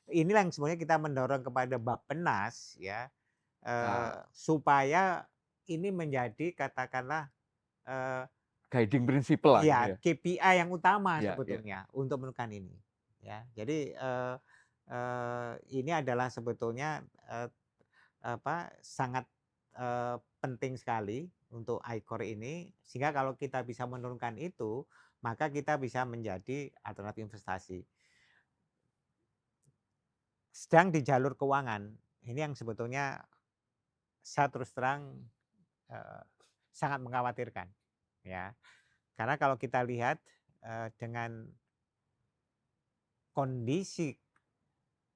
inilah yang sebenarnya kita mendorong kepada Bappenas ya, Nah, supaya ini menjadi katakanlah, eee, guiding principle lah gitu iya ya? KPI yang utama Iya iya. sebetulnya untuk menentukan ini, ya. Jadi, ini adalah sebetulnya, sangat, penting sekali untuk ICOR ini, sehingga kalau kita bisa menurunkan itu, maka kita bisa menjadi alternatif investasi. Sedang di jalur keuangan, ini yang sebetulnya saya terus terang, eee, sangat mengkhawatirkan, ya. Karena kalau kita lihat, dengan kondisi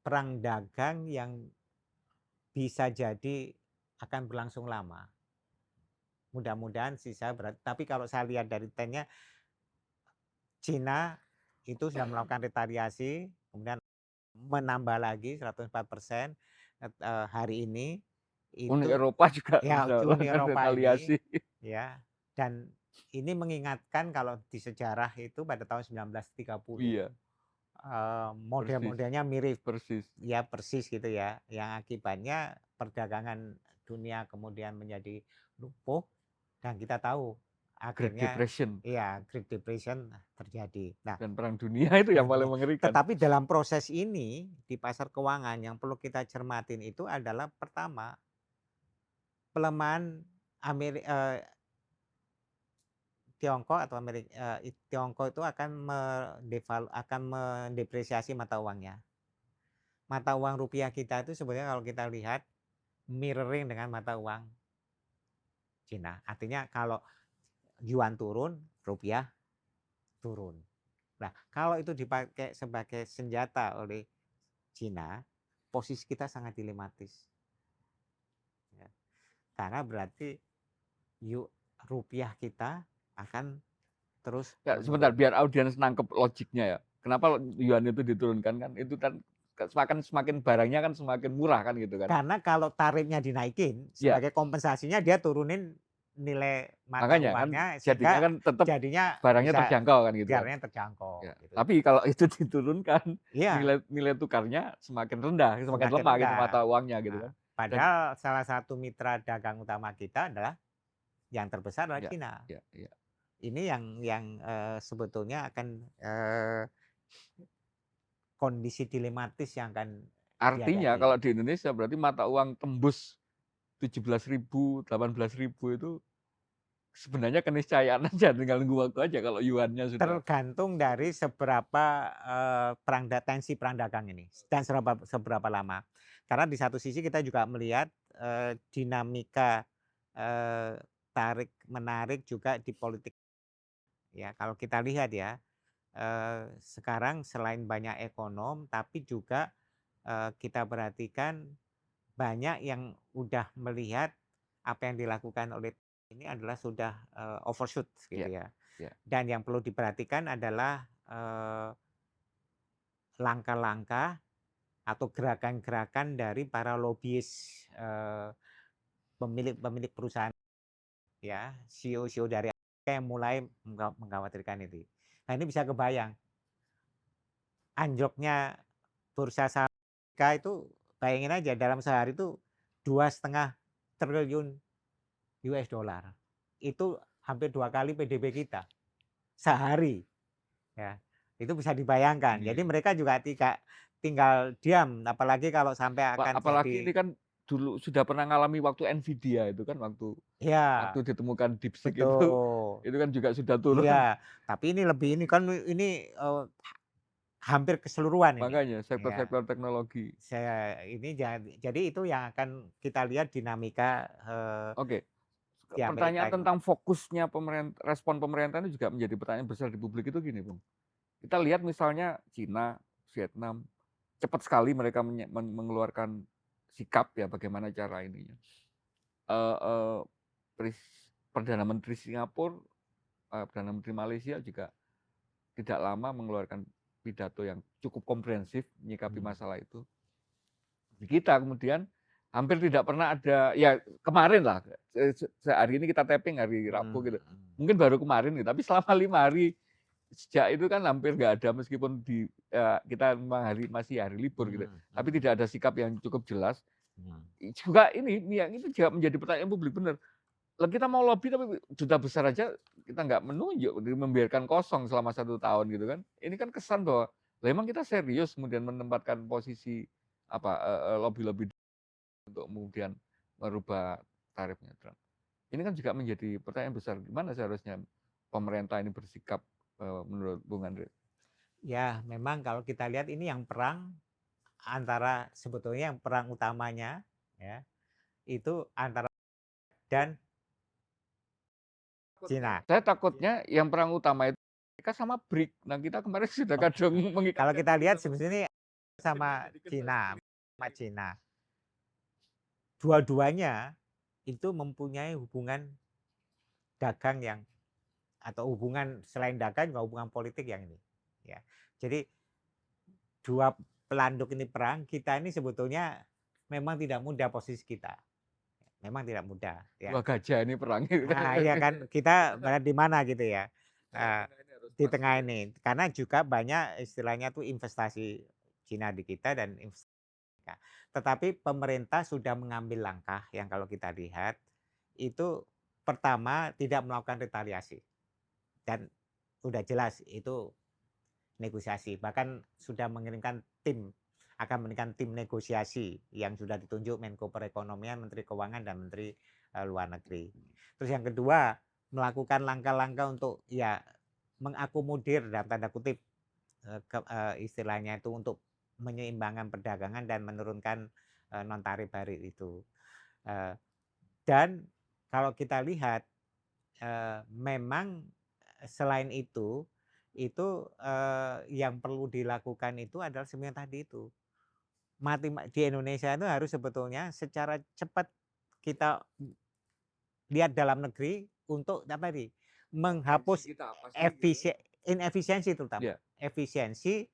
perang dagang yang bisa jadi akan berlangsung lama. Mudah-mudahan sih saya tapi kalau saya lihat dari trennya, Cina itu sudah melakukan retaliasi, kemudian menambah lagi 104%, hari ini, Uni itu Eropa juga ya sudah Uni melakukan Eropa ini, retaliasi. ya, dan ini mengingatkan kalau di sejarah itu pada tahun 1930, Iya. model-modelnya mirip persis. ya persis gitu ya, yang akibatnya perdagangan dunia kemudian menjadi lumpuh dan kita tahu Great akhirnya Depression ya Great Depression terjadi. Nah, dan Perang Dunia itu yang Perang paling Dunia. mengerikan. Tetapi dalam proses ini di pasar keuangan yang perlu kita cermatin itu adalah pertama pelemahan Tiongkok atau Tiongkok itu akan mendepresiasi mata uangnya. Mata uang rupiah kita itu sebenarnya kalau kita lihat mirroring dengan mata uang Cina. Artinya kalau yuan turun, rupiah turun. Nah, kalau itu dipakai sebagai senjata oleh Cina, posisi kita sangat dilematis. Ya. Karena berarti rupiah kita akan terus Ya, sebentar menurun. biar audiens nangkep logiknya ya. Kenapa yuan itu diturunkan kan? Itu kan semakin barangnya kan semakin murah kan gitu kan. Karena kalau tarifnya dinaikin, Ya, sebagai kompensasinya dia turunin nilai mata makanya kan uangnya jadinya sehingga kan tetap jadinya barangnya bisa terjangkau kan gitu kan. biarnya terjangkau Ya. gitu. Tapi kalau itu diturunkan Iya, nilai nilai tukarnya semakin rendah, semakin semakin lemah gitu rendah. mata uangnya gitu Nah, kan. Dan padahal salah satu mitra dagang utama kita adalah yang terbesar adalah ya, Cina. ya, ya. Ini yang sebetulnya akan kondisi dilematis yang akan Artinya kalau dihadapi. di Indonesia berarti mata uang tembus 17.000, 18.000 itu sebenarnya keniscayaan aja, tinggal nunggu waktu aja kalau yuannya sudah. Tergantung dari seberapa tensi perang dagang ini dan seberapa lama. Karena di satu sisi kita juga melihat dinamika tarik menarik juga di politik. Ya, kalau kita lihat ya sekarang selain banyak ekonom, tapi juga kita perhatikan banyak yang udah melihat apa yang dilakukan oleh ini adalah sudah overshoot gitu Ya, ya. ya. Dan yang perlu diperhatikan adalah langkah-langkah atau gerakan-gerakan dari para lobbyis pemilik perusahaan ya, CEO-CEO dari Amerika yang mulai mengkhawatirkan itu. Nah, ini bisa kebayang anjloknya bursa saham Amerika itu bayangin aja dalam sehari itu 2,5 triliun US dollar. Itu hampir 2 kali PDB kita sehari. Ya, itu bisa dibayangkan. Jadi Iya. mereka juga tidak tinggal diam, apalagi kalau sampai akan Apalagi jadi ini kan dulu sudah pernah ngalami waktu Nvidia itu kan waktu ya ditemukan DeepSeek itu betul. itu kan juga sudah turun. Iya, tapi ini lebih ini kan ini hampir keseluruhan ini. Makanya Ya, sektor-sektor teknologi. saya ini jadi itu yang akan kita lihat dinamika Oke, di Amerika pertanyaan itu. tentang fokusnya respon pemerintah ini juga menjadi pertanyaan besar di publik itu gini, Bung. Kita lihat misalnya Cina, Vietnam, cepat sekali mereka mengeluarkan sikap ya bagaimana cara ininya. Eh, eh, Perdana Menteri Singapura, Perdana Menteri Malaysia juga tidak lama mengeluarkan pidato yang cukup komprehensif menyikapi masalah itu. Di kita kemudian hampir tidak pernah ada, ya kemarin lah, hari ini kita tapping hari Rabu gitu. Mungkin baru kemarin gitu, tapi selama 5 hari sejak itu kan hampir nggak ada meskipun kita memang masih hari libur gitu. Tapi tidak ada sikap yang cukup jelas. Juga ini yang itu juga menjadi pertanyaan publik benar. Lah kita mau lobby tapi duta besar aja kita nggak menunjuk, membiarkan kosong selama 1 tahun gitu kan. Ini kan kesan bahwa lah emang kita serius kemudian menempatkan posisi apa lobby-lobby untuk kemudian merubah tarifnya Trump. Ini kan juga menjadi pertanyaan besar gimana seharusnya pemerintah ini bersikap menurut Bung Andre? Ya, memang kalau kita lihat ini yang perang antara sebetulnya yang perang utamanya ya itu antara dan Cina. Saya takutnya yang perang utama itu mereka sama BRIC. Nah kita kemarin sudah Oh, kadang kalau mengikatkan kita diri lihat sama sebetulnya sama Cina, BRIC. sama Cina. Dua-duanya itu mempunyai hubungan dagang yang atau hubungan selain dagang juga hubungan politik yang ini. Ya. Jadi dua pelanduk ini perang, kita ini sebetulnya memang tidak mudah posisi kita. Memang tidak mudah. Ya. Dua gajah ini perang gitu kan. Nah, iya kan kita berada di mana gitu ya. Nah, di tengah ini. Karena juga banyak istilahnya tuh investasi Cina di kita dan investasi. Tetapi pemerintah sudah mengambil langkah yang kalau kita lihat itu pertama tidak melakukan retaliasi dan udah jelas itu negosiasi. Bahkan sudah mengirimkan akan mengirimkan tim negosiasi yang sudah ditunjuk Menko Perekonomian, Menteri Keuangan dan Menteri Luar Negeri. Terus yang kedua, melakukan langkah-langkah untuk ya mengakomodir dalam tanda kutip istilahnya itu untuk menyeimbangkan perdagangan dan menurunkan non tarif baru itu. Dan kalau kita lihat memang selain itu yang perlu dilakukan itu adalah sebenarnya tadi itu di Indonesia itu harus sebetulnya secara cepat kita lihat dalam negeri untuk apa tadi menghapus inefisiensi terutama efisiensi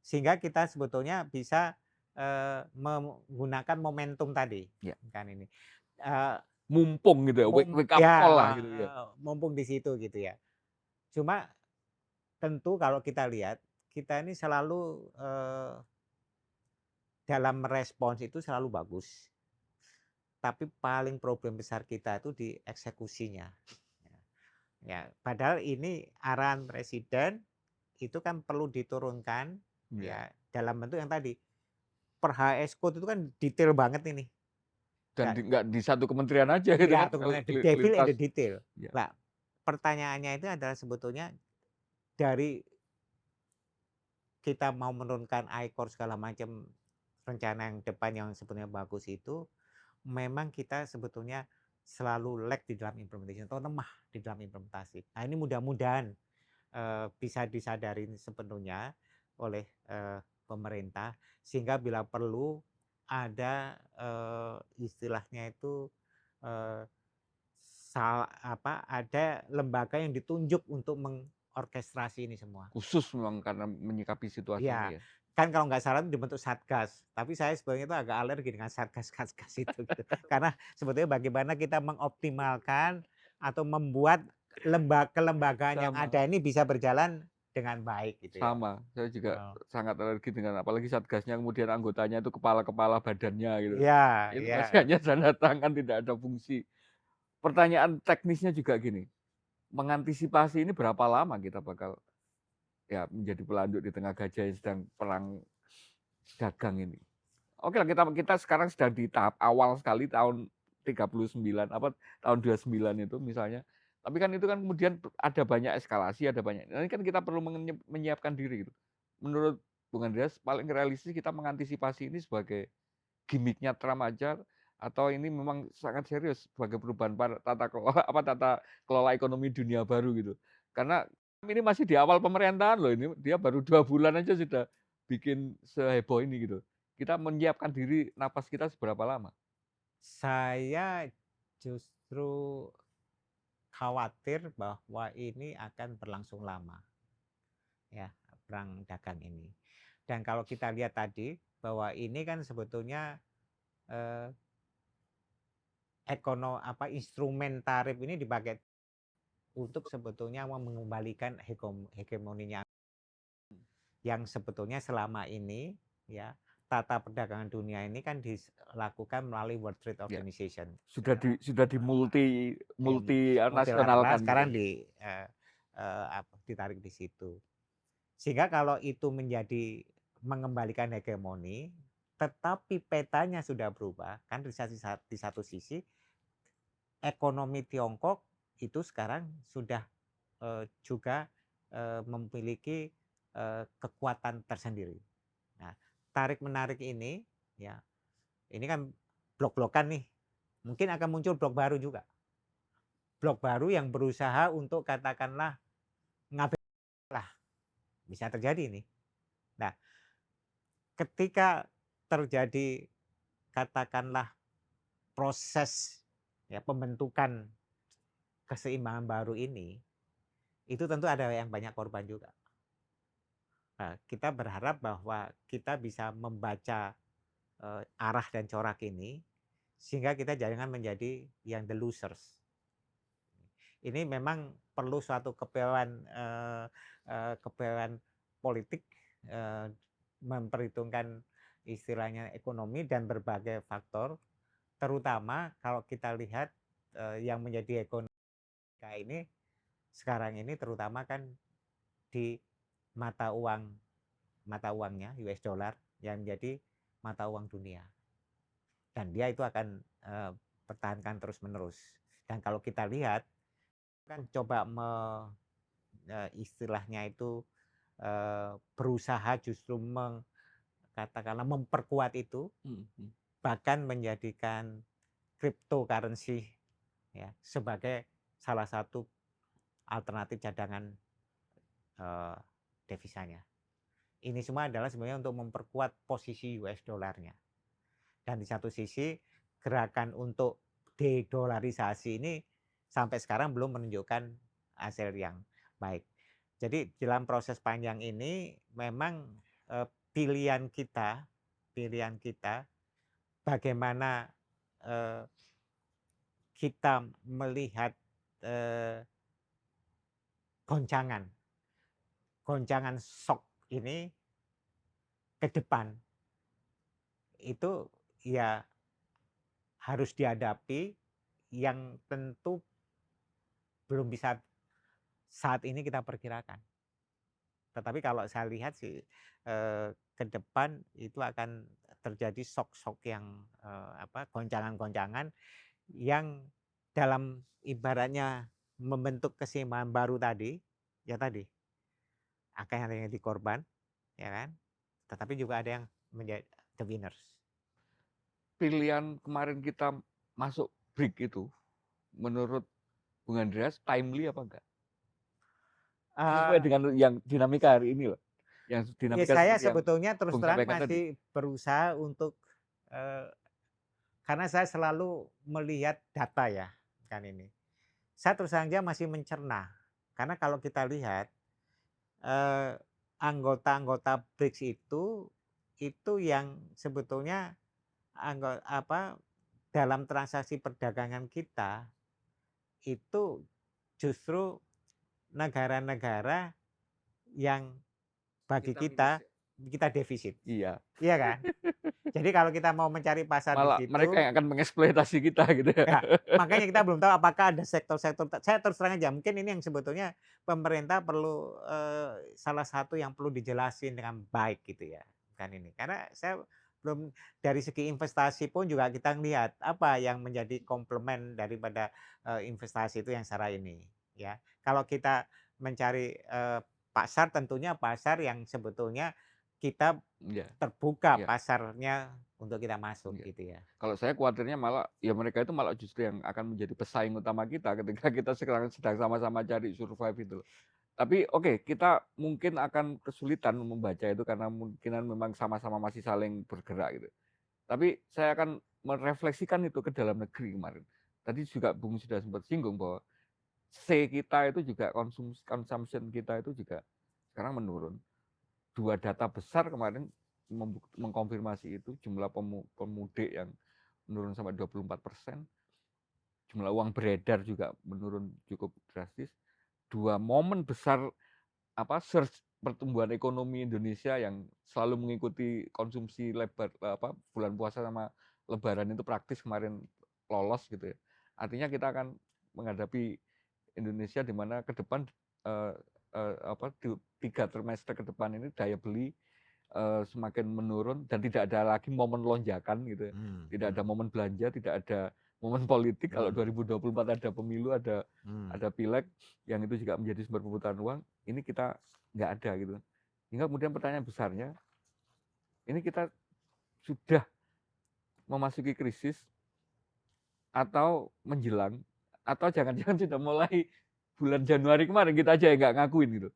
sehingga kita sebetulnya bisa menggunakan momentum tadi kan ini mumpung gitu ya, wake up call lah gitu ya. Mumpung di situ gitu ya. Cuma tentu kalau kita lihat kita ini selalu dalam merespons itu selalu bagus. Tapi paling problem besar kita itu di eksekusinya. Ya, padahal ini arahan presiden itu kan perlu diturunkan ya dalam bentuk yang tadi per HS code itu kan detail banget ini. Dan nggak di satu kementerian aja gitu kan. The devil in the detail. Nah, pertanyaannya itu adalah sebetulnya dari kita mau menurunkan ICOR segala macam rencana yang depan yang sebetulnya bagus itu memang kita sebetulnya selalu lag di dalam implementasi atau lemah di dalam implementasi. Nah ini mudah-mudahan bisa disadari sepenuhnya oleh pemerintah sehingga bila perlu ada istilahnya itu ada lembaga yang ditunjuk untuk mengorkestrasi ini semua. Khusus memang karena menyikapi situasi ini ya. Kan kalau nggak salah dibentuk satgas, tapi saya sebenarnya itu agak alergi dengan satgas-satgas itu gitu. Karena sebetulnya bagaimana kita mengoptimalkan atau membuat kelembagaan yang ada ini bisa berjalan dengan baik gitu ya. Sama, saya juga sangat alergi dengan apalagi satgasnya kemudian anggotanya itu kepala-kepala badannya gitu. Itu masih hanya tanda tangan, tidak ada fungsi. Pertanyaan teknisnya juga gini, mengantisipasi ini berapa lama kita bakal ya menjadi pelanduk di tengah gajah yang sedang perang dagang ini. Oke lah, kita sekarang sedang di tahap awal sekali tahun 39 tahun 29 itu misalnya. Tapi kan itu kan kemudian ada banyak eskalasi, ada banyak. Ini kan kita perlu menyiapkan diri gitu. Menurut Bung Andreas paling realistis kita mengantisipasi ini sebagai gimmicknya Trump aja atau ini memang sangat serius sebagai perubahan tata kelola ekonomi dunia baru gitu. Karena ini masih di awal pemerintahan loh, ini dia baru 2 bulan aja sudah bikin seheboh ini gitu. Kita menyiapkan diri napas kita seberapa lama? Saya justru khawatir bahwa ini akan berlangsung lama. Ya, perang dagang ini. Dan kalau kita lihat tadi bahwa ini kan sebetulnya instrumen tarif ini dipakai untuk sebetulnya mengembalikan hegemoninya yang sebetulnya selama ini ya tata perdagangan dunia ini kan dilakukan melalui World Trade Organization. Sudah di multi nasionalkan. Sekarang ditarik di situ. Sehingga kalau itu menjadi mengembalikan hegemoni, tetapi petanya sudah berubah, kan di satu sisi ekonomi Tiongkok itu sekarang sudah juga memiliki kekuatan tersendiri. Nah, tarik menarik ini, ya, ini kan blok-blokan nih, mungkin akan muncul blok baru juga, blok baru yang berusaha untuk katakanlah ngabek lah, bisa terjadi ini. Nah, ketika terjadi katakanlah proses ya pembentukan keseimbangan baru ini, itu tentu ada yang banyak korban juga. Nah, kita berharap bahwa kita bisa membaca arah dan corak ini sehingga kita jangan menjadi yang the losers. Ini memang perlu suatu kepewahan politik, memperhitungkan istilahnya ekonomi dan berbagai faktor, terutama kalau kita lihat, yang menjadi ekonomi ini sekarang ini terutama kan di mata uangnya US dollar yang menjadi mata uang dunia. Dan dia itu akan pertahankan terus-menerus. Dan kalau kita lihat kan coba istilahnya itu berusaha justru katakanlah memperkuat itu, bahkan menjadikan cryptocurrency ya sebagai salah satu alternatif cadangan devisanya. Ini semua adalah sebenarnya untuk memperkuat posisi US dollarnya. Dan di satu sisi gerakan untuk dedolarisasi ini sampai sekarang belum menunjukkan hasil yang baik. Jadi dalam proses panjang ini memang pilihan kita bagaimana kita melihat goncangan shock ini ke depan itu ya harus dihadapi, yang tentu belum bisa saat ini kita perkirakan. Tetapi kalau saya lihat sih ke depan itu akan terjadi shock yang goncangan-goncangan yang dalam ibaratnya membentuk keseimbangan baru tadi, ya tadi akan ada yang jadi korban, ya kan? Tetapi juga ada yang menjadi the winners. Pilihan kemarin kita masuk BRIC itu, menurut Bung Andreas, timely apa enggak? Sesuai dengan yang dinamika hari ini loh. Yang Ya dinamika saya seperti yang sebetulnya terus Bung terang sampaikan tadi. masih berusaha untuk karena saya selalu melihat data ya kan ini. Saya terus saja masih mencerna. Karena kalau kita lihat anggota-anggota BRICS itu yang sebetulnya dalam transaksi perdagangan kita itu justru negara-negara yang bagi kita defisit. Iya. Iya kan? Jadi kalau kita mau mencari pasar di Malah situ, mereka yang akan mengeksploitasi kita gitu ya. ya, makanya kita belum tahu apakah ada sektor-sektor. Saya terus terang aja, mungkin ini yang sebetulnya pemerintah perlu salah satu yang perlu dijelasin dengan baik gitu ya, kan ini. Karena saya belum, dari segi investasi pun juga kita lihat apa yang menjadi komplement daripada investasi itu yang secara ini, ya. Kalau kita mencari pasar, tentunya pasar yang sebetulnya kita Iya. terbuka Iya. pasarnya untuk kita masuk Iya. gitu ya. Kalau saya khawatirnya malah ya mereka itu malah justru yang akan menjadi pesaing utama kita ketika kita sekarang sedang sama-sama cari survive itu. Tapi oke, kita mungkin akan kesulitan membaca itu karena mungkinan memang sama-sama masih saling bergerak gitu. Tapi saya akan merefleksikan itu ke dalam negeri kemarin. Tadi juga Bung sudah sempat singgung bahwa C kita itu juga consumption kita itu juga sekarang menurun. Dua data besar kemarin mengkonfirmasi itu, jumlah pemudik yang menurun sampai 24%, jumlah uang beredar juga menurun cukup drastis. Dua momen besar surge pertumbuhan ekonomi Indonesia yang selalu mengikuti konsumsi bulan puasa sama Lebaran itu praktis kemarin lolos gitu ya. Artinya kita akan menghadapi Indonesia di mana ke depan di 3 trimester ke depan ini daya beli semakin menurun dan tidak ada lagi momen lonjakan gitu ya. Tidak ada momen belanja, tidak ada momen politik. Kalau 2024 ada pemilu, ada pileg yang itu juga menjadi sumber perputaran uang, ini kita nggak ada gitu. Hingga kemudian pertanyaan besarnya, ini kita sudah memasuki krisis atau menjelang, atau jangan-jangan sudah mulai bulan Januari kemarin kita aja yang nggak ngakuin gitu.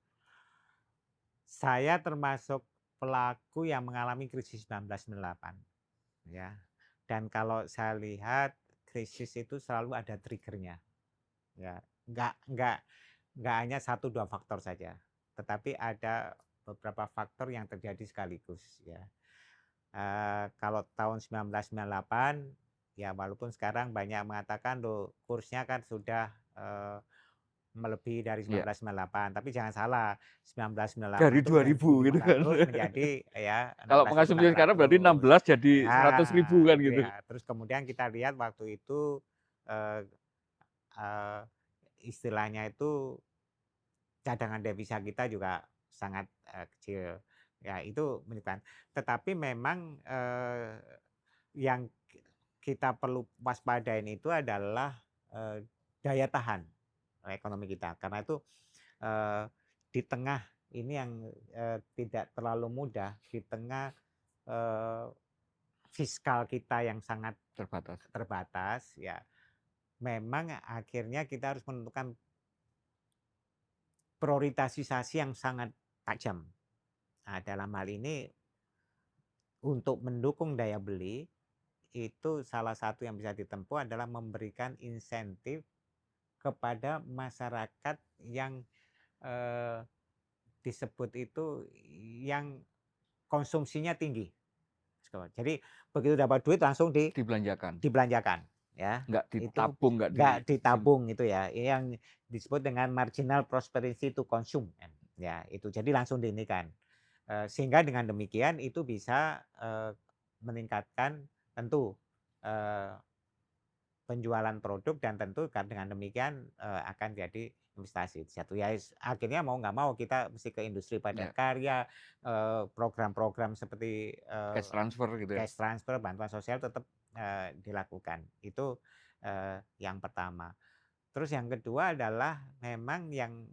Saya termasuk pelaku yang mengalami krisis 1998 ya. Dan kalau saya lihat krisis itu selalu ada triggernya. Ya, nggak hanya 1-2 faktor saja, tetapi ada beberapa faktor yang terjadi sekaligus ya. Kalau tahun 1998 ya, walaupun sekarang banyak mengatakan loh kursnya kan sudah melebihi dari Iya. 1998. Tapi jangan salah, 1998 Dari itu dari 2000 gitu kan. 1.500 menjadi ya Kalau 16 itu mengonsumsi sekarang berarti 600. 16 jadi Ya, 100.000 kan itu gitu. ya. Terus kemudian kita lihat waktu itu eh, eh, istilahnya itu cadangan devisa kita juga sangat kecil. Ya, itu menunjukkan. Tetapi memang yang kita perlu waspadain itu adalah daya tahan ekonomi kita. Karena itu eh, di tengah ini yang tidak terlalu mudah, di tengah eh, fiskal kita yang sangat Terbatas. terbatas, ya memang akhirnya kita harus menentukan prioritasasi yang sangat tajam. Nah, dalam hal ini untuk mendukung daya beli itu salah satu yang bisa ditempuh adalah memberikan insentif kepada masyarakat yang eh, disebut itu yang konsumsinya tinggi. Jadi begitu dapat duit langsung Dibelanjakan. dibelanjakan, ya. Nggak Itu ditabung, nggak nggak disimpan. ditabung itu ya. Ini yang disebut dengan marginal prosperity to consume, ya itu. Jadi langsung diinikan. Sehingga dengan demikian itu bisa meningkatkan tentu eh, penjualan produk dan tentu dengan demikian akan jadi investasi di satu ya akhirnya mau nggak mau kita mesti ke industri padat Ya, karya program-program seperti cash transfer gitu ya. cash transfer bantuan sosial tetap dilakukan itu yang pertama. Terus yang kedua adalah memang yang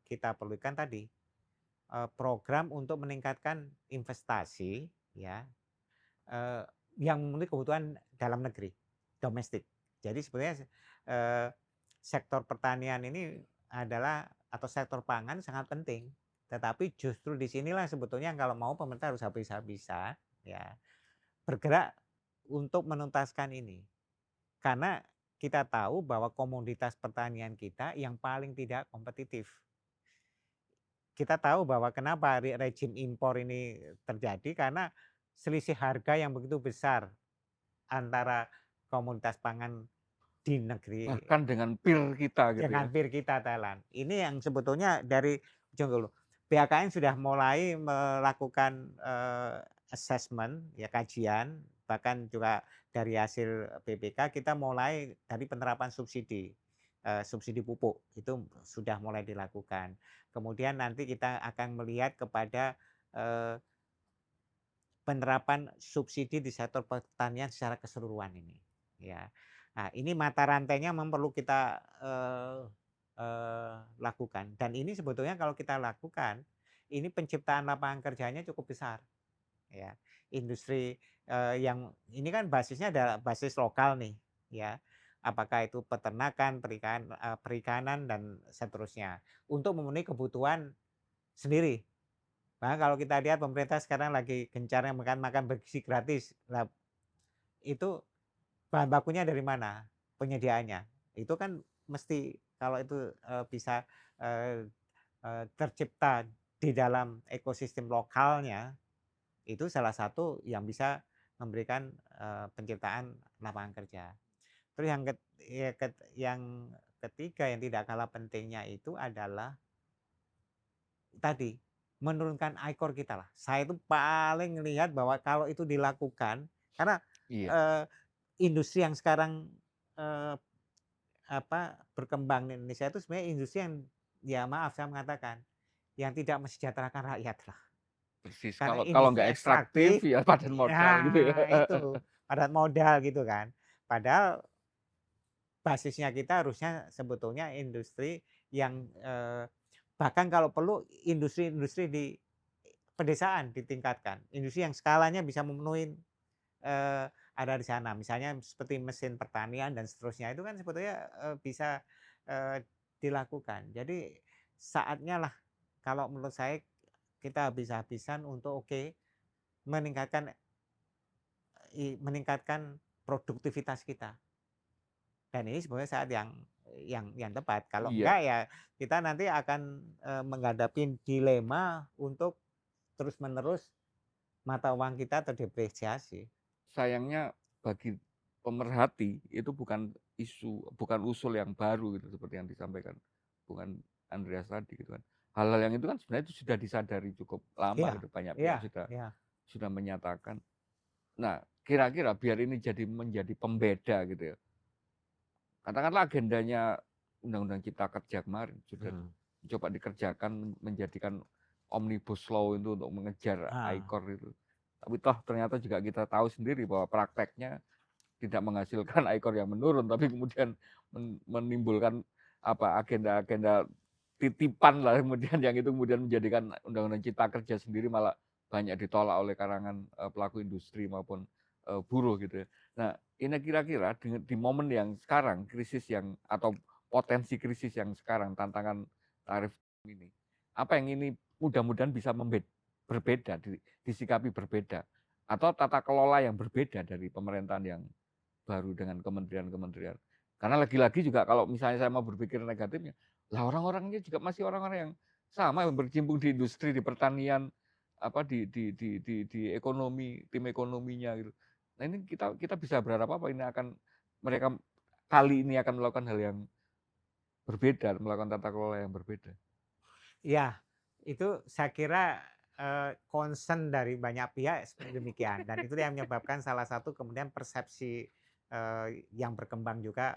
kita perlukan tadi program untuk meningkatkan investasi ya eh, yang memenuhi kebutuhan dalam negeri, domestik. Jadi sebenarnya eh, sektor pertanian ini adalah atau sektor pangan sangat penting. Tetapi justru disinilah sebetulnya kalau mau pemerintah harus habis-habisan ya bergerak untuk menuntaskan ini. Karena kita tahu bahwa komoditas pertanian kita yang paling tidak kompetitif. Kita tahu bahwa kenapa rejim impor ini terjadi karena selisih harga yang begitu besar antara komoditas pangan di negeri Bahkan dengan peer kita gitu ya. dengan peer kita Thailand. Ini yang sebetulnya dari ujung dulu. BHKN sudah mulai melakukan assessment ya kajian bahkan juga dari hasil BPK kita mulai dari penerapan subsidi subsidi pupuk itu sudah mulai dilakukan. Kemudian nanti kita akan melihat kepada eh, penerapan subsidi di sektor pertanian secara keseluruhan ini. Ya, nah ini mata rantainya memang perlu kita lakukan. Dan ini sebetulnya kalau kita lakukan, ini penciptaan lapangan kerjanya cukup besar. Ya, industri yang ini kan basisnya adalah basis lokal nih, ya. Apakah itu peternakan, perikanan dan seterusnya untuk memenuhi kebutuhan sendiri. Nah, kalau kita lihat pemerintah sekarang lagi gencarnya makan bergizi gratis. Nah, itu bahan bakunya dari mana? Penyediaannya. Itu kan mesti kalau itu bisa eh, tercipta di dalam ekosistem lokalnya, itu salah satu yang bisa memberikan penciptaan lapangan kerja. Terus yang ketiga yang tidak kalah pentingnya itu adalah tadi menurunkan ICOR kita lah. Saya itu paling melihat bahwa kalau itu dilakukan karena Iya. eh, industri yang sekarang eh, berkembang di Indonesia itu sebenarnya industri yang ya maaf saya mengatakan yang tidak mensejahterakan rakyat lah. Persis. Karena Kalau industri nggak ekstraktif ekstraktif, ya padan modal gitu ya. ya itu padat modal gitu kan. Padahal basisnya kita harusnya sebetulnya industri yang bahkan kalau perlu industri-industri di pedesaan ditingkatkan. Industri yang skalanya bisa memenuhi ada di sana. Misalnya seperti mesin pertanian dan seterusnya itu kan sebetulnya bisa eh, dilakukan. Jadi saatnya lah kalau menurut saya kita habis-habisan untuk meningkatkan meningkatkan produktivitas kita. Dan ini sebenarnya saat yang tepat. Kalau Iya. enggak ya kita nanti akan menghadapi dilema untuk terus-menerus mata uang kita terdepresiasi. Sayangnya bagi pemerhati itu bukan isu, bukan usul yang baru gitu seperti yang disampaikan Bung Andreas tadi gitu kan. Hal-hal yang itu kan sebenarnya itu sudah disadari cukup lama Iya, gitu, banyak iya, pihak iya. sudah menyatakan. Nah, kira-kira biar ini menjadi pembeda gitu ya. Katakanlah agendanya Undang-Undang Cipta Kerja kemarin sudah coba dikerjakan menjadikan omnibus law itu untuk mengejar Ah, ICOR itu. Tapi toh ternyata juga kita tahu sendiri bahwa prakteknya tidak menghasilkan ICOR yang menurun, tapi kemudian menimbulkan agenda-agenda titipan lah kemudian yang itu kemudian menjadikan Undang-Undang Cipta Kerja sendiri malah banyak ditolak oleh kalangan pelaku industri maupun buruh gitu ya. Nah, ini kira-kira di momen yang sekarang krisis yang atau potensi krisis yang sekarang tantangan tarif ini, apa yang ini mudah-mudahan bisa berbeda, disikapi berbeda atau tata kelola yang berbeda dari pemerintahan yang baru dengan kementerian-kementerian. Karena lagi-lagi juga kalau misalnya saya mau berpikir negatifnya, lah orang-orangnya juga masih orang-orang yang sama yang berkecimpung di industri, di pertanian, di ekonomi, tim ekonominya gitu. Nah ini kita bisa berharap apa ini akan mereka kali ini akan melakukan hal yang berbeda, melakukan tata kelola yang berbeda. ya, itu saya kira concern dari banyak pihak seperti demikian, dan itu yang menyebabkan salah satu kemudian persepsi yang berkembang juga,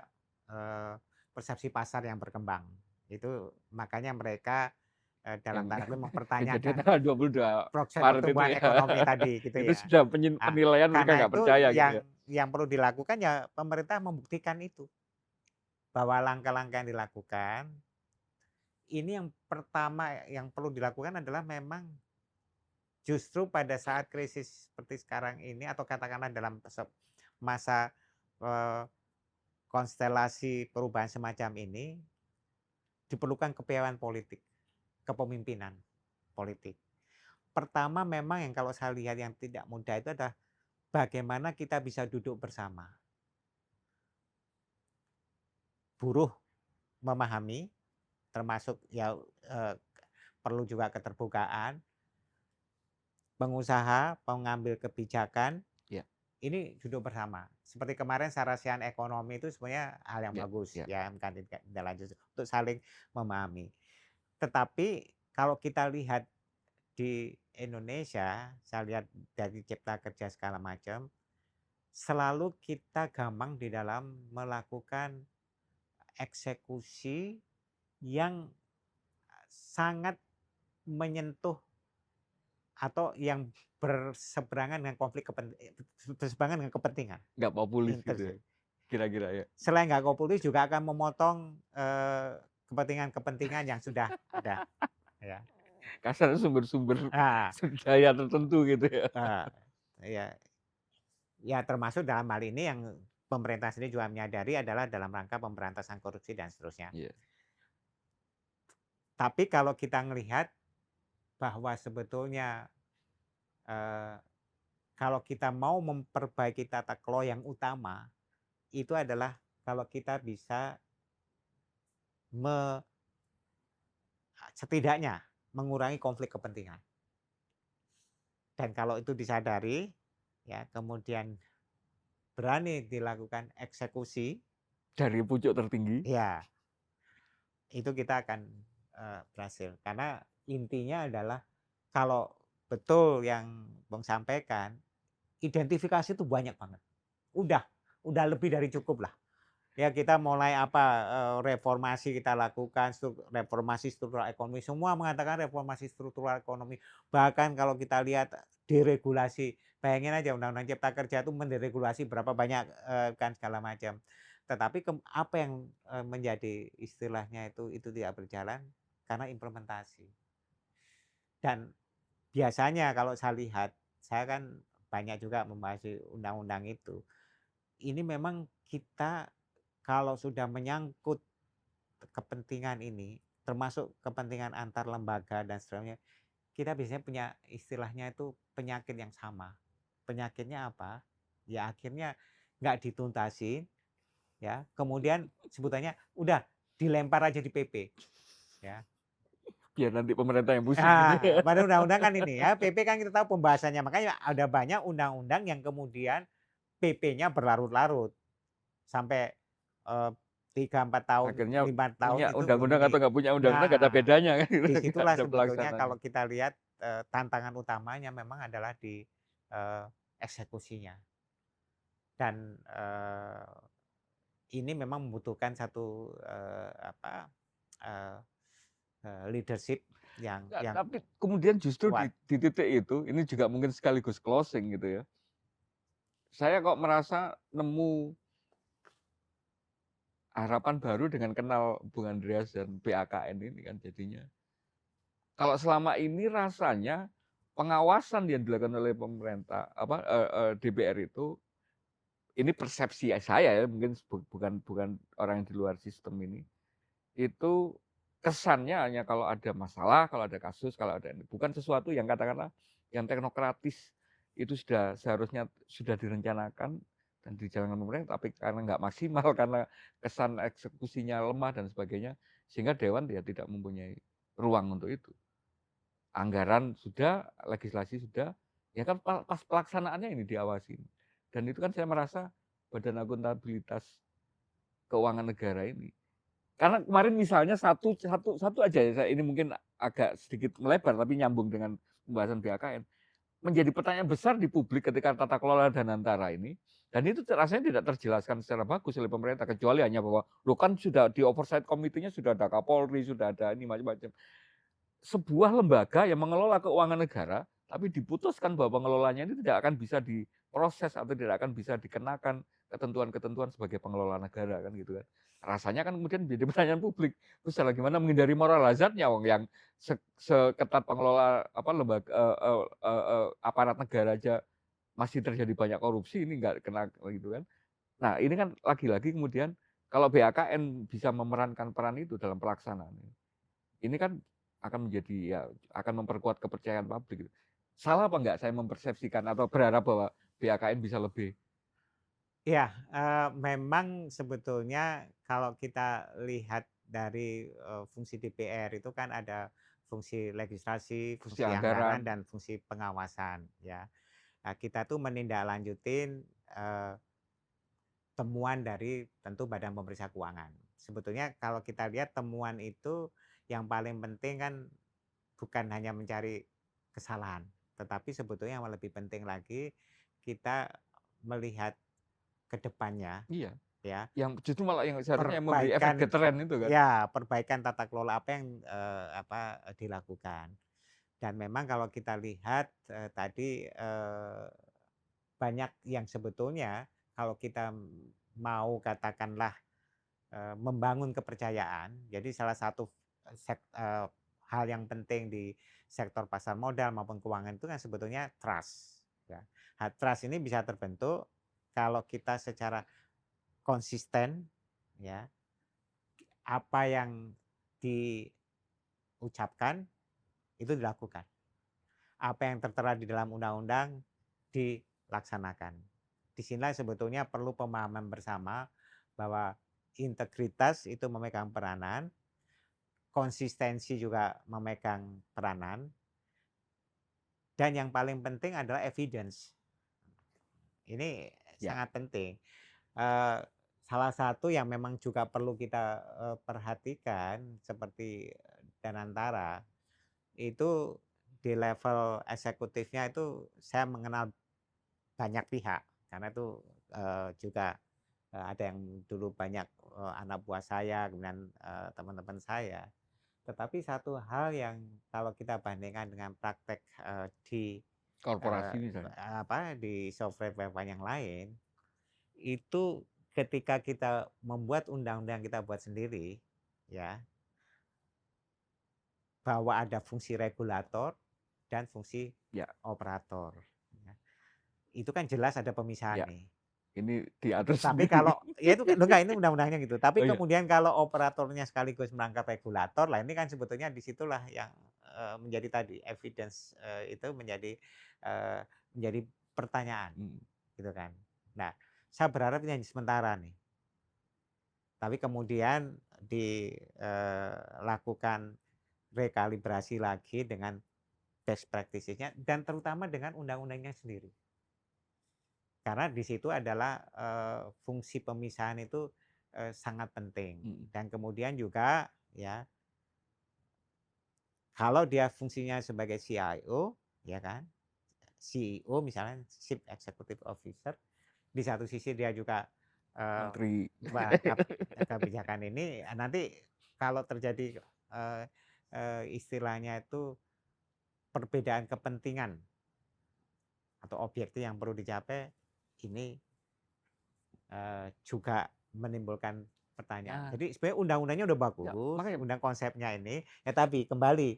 persepsi pasar yang berkembang. Itu makanya mereka Yang dalam tanda kutip kejadian mempertanyakan tanggal 22 proses Maret itu pertumbuhan ya. ekonomi tadi gitu Itu ya. sudah Nah, penilaian mereka karena nggak itu percaya gitu ya. yang perlu dilakukan ya pemerintah membuktikan itu, bahwa langkah-langkah yang dilakukan ini yang pertama yang perlu dilakukan adalah memang justru pada saat krisis seperti sekarang ini atau katakanlah dalam masa konstelasi perubahan semacam ini diperlukan kepiawaian politik, kepemimpinan politik. Pertama memang yang kalau saya lihat yang tidak mudah itu adalah bagaimana kita bisa duduk bersama. Buruh memahami, termasuk ya perlu juga keterbukaan, pengusaha, pengambil kebijakan, Ya, ini duduk bersama. Seperti kemarin sarasian ekonomi itu sebenarnya hal yang ya, bagus ya. ya, kan tidak lanjut untuk saling memahami. Tetapi kalau kita lihat di Indonesia, saya lihat dari Cipta Kerja segala macam, selalu kita gampang di dalam melakukan eksekusi yang sangat menyentuh atau yang berseberangan dengan berseberangan dengan kepentingan. Nggak populis gitu ya, Interest. kira-kira ya. Selain nggak populis juga akan memotong kepentingan-kepentingan yang sudah ada. Ya. Kasarnya sumber-sumber Nah, daya tertentu gitu ya. ya, ya termasuk dalam hal ini yang pemerintah sendiri juga menyadari adalah dalam rangka pemberantasan korupsi dan seterusnya. Iya. Tapi kalau kita melihat bahwa sebetulnya eh, kalau kita mau memperbaiki tata kelola yang utama itu adalah kalau kita bisa setidaknya mengurangi konflik kepentingan. Dan kalau itu disadari, ya kemudian berani dilakukan eksekusi, Dari pucuk tertinggi. ya itu kita akan berhasil. Karena intinya adalah kalau betul yang Bung sampaikan, identifikasi itu banyak banget. Udah lebih dari cukup lah. Ya kita mulai reformasi kita lakukan, reformasi struktural ekonomi. Semua mengatakan reformasi struktural ekonomi. Bahkan kalau kita lihat deregulasi, bayangin aja Undang-Undang Cipta Kerja itu menderegulasi berapa banyak kan segala macam. Tetapi apa yang menjadi istilahnya itu tidak berjalan karena implementasi. Dan biasanya kalau saya lihat, saya kan banyak juga membahas undang-undang itu. Ini memang kita kalau sudah menyangkut kepentingan ini, termasuk kepentingan antar lembaga dan seterusnya, kita biasanya punya istilahnya itu penyakit yang sama. Penyakitnya apa? Ya akhirnya nggak dituntasin, ya. Kemudian sebutannya udah dilempar aja di PP, ya. Biar nanti pemerintah yang pusing gitu ya. Pada undang-undang kan ini ya, PP kan kita tahu pembahasannya, makanya ada banyak undang-undang yang kemudian PP-nya berlarut-larut sampai 3, 4 tahun, Akhirnya 5 tahun punya itu undang-undang begini. atau nggak punya undang-undang nggak ada Nah, bedanya kan gitu, nggak disitulah ada sebetulnya pelaksanaannya. kalau kita lihat tantangan utamanya memang adalah di eksekusinya. Dan ini memang membutuhkan satu eh, leadership Nggak, yang tapi kemudian justru kuat. di titik itu, ini juga mungkin sekaligus closing gitu ya. Saya kok merasa nemu harapan baru dengan kenal Bung Andreas dan BAKN ini kan jadinya. Kalau selama ini rasanya pengawasan yang dilakukan oleh pemerintah DPR itu, ini persepsi saya ya, mungkin bukan bukan orang yang di luar sistem ini, itu kesannya hanya kalau ada masalah, kalau ada kasus, kalau ada ini, bukan sesuatu yang katakanlah yang teknokratis, itu seharusnya sudah direncanakan dan dijalankan pemerintah, tapi karena nggak maksimal, karena kesan eksekusinya lemah dan sebagainya, sehingga Dewan ya tidak mempunyai ruang untuk itu. Anggaran sudah, legislasi sudah, ya kan pas pelaksanaannya ini diawasi. Dan itu kan saya merasa Badan Akuntabilitas Keuangan Negara ini. Karena kemarin misalnya satu aja ya, ini mungkin agak sedikit melebar tapi nyambung dengan pembahasan BKN. Menjadi pertanyaan besar di publik ketika tata kelola Danantara ini, dan itu rasanya tidak terjelaskan secara bagus oleh pemerintah, kecuali hanya bahwa lo kan sudah di oversight komitinya sudah ada Kapolri, sudah ada ini macam-macam. Sebuah lembaga yang mengelola keuangan negara, tapi diputuskan bahwa pengelolanya ini tidak akan bisa diproses atau tidak akan bisa dikenakan ketentuan-ketentuan sebagai pengelola negara kan gitu kan. Rasanya kan kemudian menjadi pertanyaan publik. Terus bagaimana menghindari moral hazardnya wong yang seketat pengelola lembaga aparat negara aja masih terjadi banyak korupsi ini nggak kena gitu kan. Nah, ini kan lagi-lagi kemudian kalau BAKN bisa memerankan peran itu dalam pelaksanaan. Ini kan akan menjadi ya akan memperkuat kepercayaan publik gitu. Salah apa enggak saya mempersepsikan atau berharap bahwa BKN bisa lebih? Ya, memang sebetulnya kalau kita lihat dari fungsi DPR itu kan ada fungsi legislasi, Fungsi fungsi anggaran, anggaran. dan fungsi pengawasan ya. Nah, kita tuh menindaklanjutin temuan dari tentu Badan Pemeriksa Keuangan. Sebetulnya kalau kita lihat temuan itu yang paling penting kan bukan hanya mencari kesalahan, tetapi sebetulnya yang lebih penting lagi kita melihat ke depannya Iya, ya, yang justru malah yang seharusnya yang memberi efek perbaikan geteren itu kan. ya, perbaikan tata kelola apa yang dilakukan. Dan memang kalau kita lihat tadi banyak yang sebetulnya kalau kita mau katakanlah membangun kepercayaan. Jadi salah satu hal yang penting di sektor pasar modal maupun keuangan itu kan sebetulnya trust. Ya. Trust ini bisa terbentuk kalau kita secara konsisten, ya, apa yang diucapkan itu dilakukan. Apa yang tertera di dalam undang-undang dilaksanakan. Disinilah sebetulnya perlu pemahaman bersama bahwa integritas itu memegang peranan, konsistensi juga memegang peranan, dan yang paling penting adalah evidence. Ini Ya, sangat penting. Eh, Salah satu yang memang juga perlu kita perhatikan seperti Danantara itu di level eksekutifnya itu saya mengenal banyak pihak karena itu juga ada yang dulu banyak anak buah saya, kemudian teman-teman saya. Tetapi satu hal yang kalau kita bandingkan dengan praktek di korporasi misalnya. di software yang lain, itu ketika kita membuat undang-undang kita buat sendiri, ya, bahwa ada fungsi regulator dan fungsi Ya, operator. Ya. Itu kan jelas ada pemisahan ya. nih. Ini diatur Tapi sendiri. kalau ya itu kan enggak, ini undang-undangnya gitu. Oh Tapi iya, kemudian kalau operatornya sekaligus merangkap regulator, lah ini kan sebetulnya disitulah yang menjadi tadi evidence itu eh, menjadi pertanyaan, hmm, gitu kan. Nah, saya berharap ini hanya sementara nih. Tapi kemudian dilakukan rekalibrasi lagi dengan best practices-nya dan terutama dengan undang-undangnya sendiri. Karena di situ adalah fungsi pemisahan itu sangat penting. Mhm. Dan kemudian juga ya, kalau dia fungsinya sebagai CIO, ya kan, CEO misalnya Chief Executive Officer, di satu sisi dia juga, eee, Menteri. kebijakan ini, nanti kalau terjadi, eee istilahnya itu perbedaan kepentingan atau objektif yang perlu dicapai, ini, juga menimbulkan pertanyaan. Nah, Jadi sebenarnya undang-undangnya udah ya bagus, makanya undang konsepnya ini, ya tapi kembali,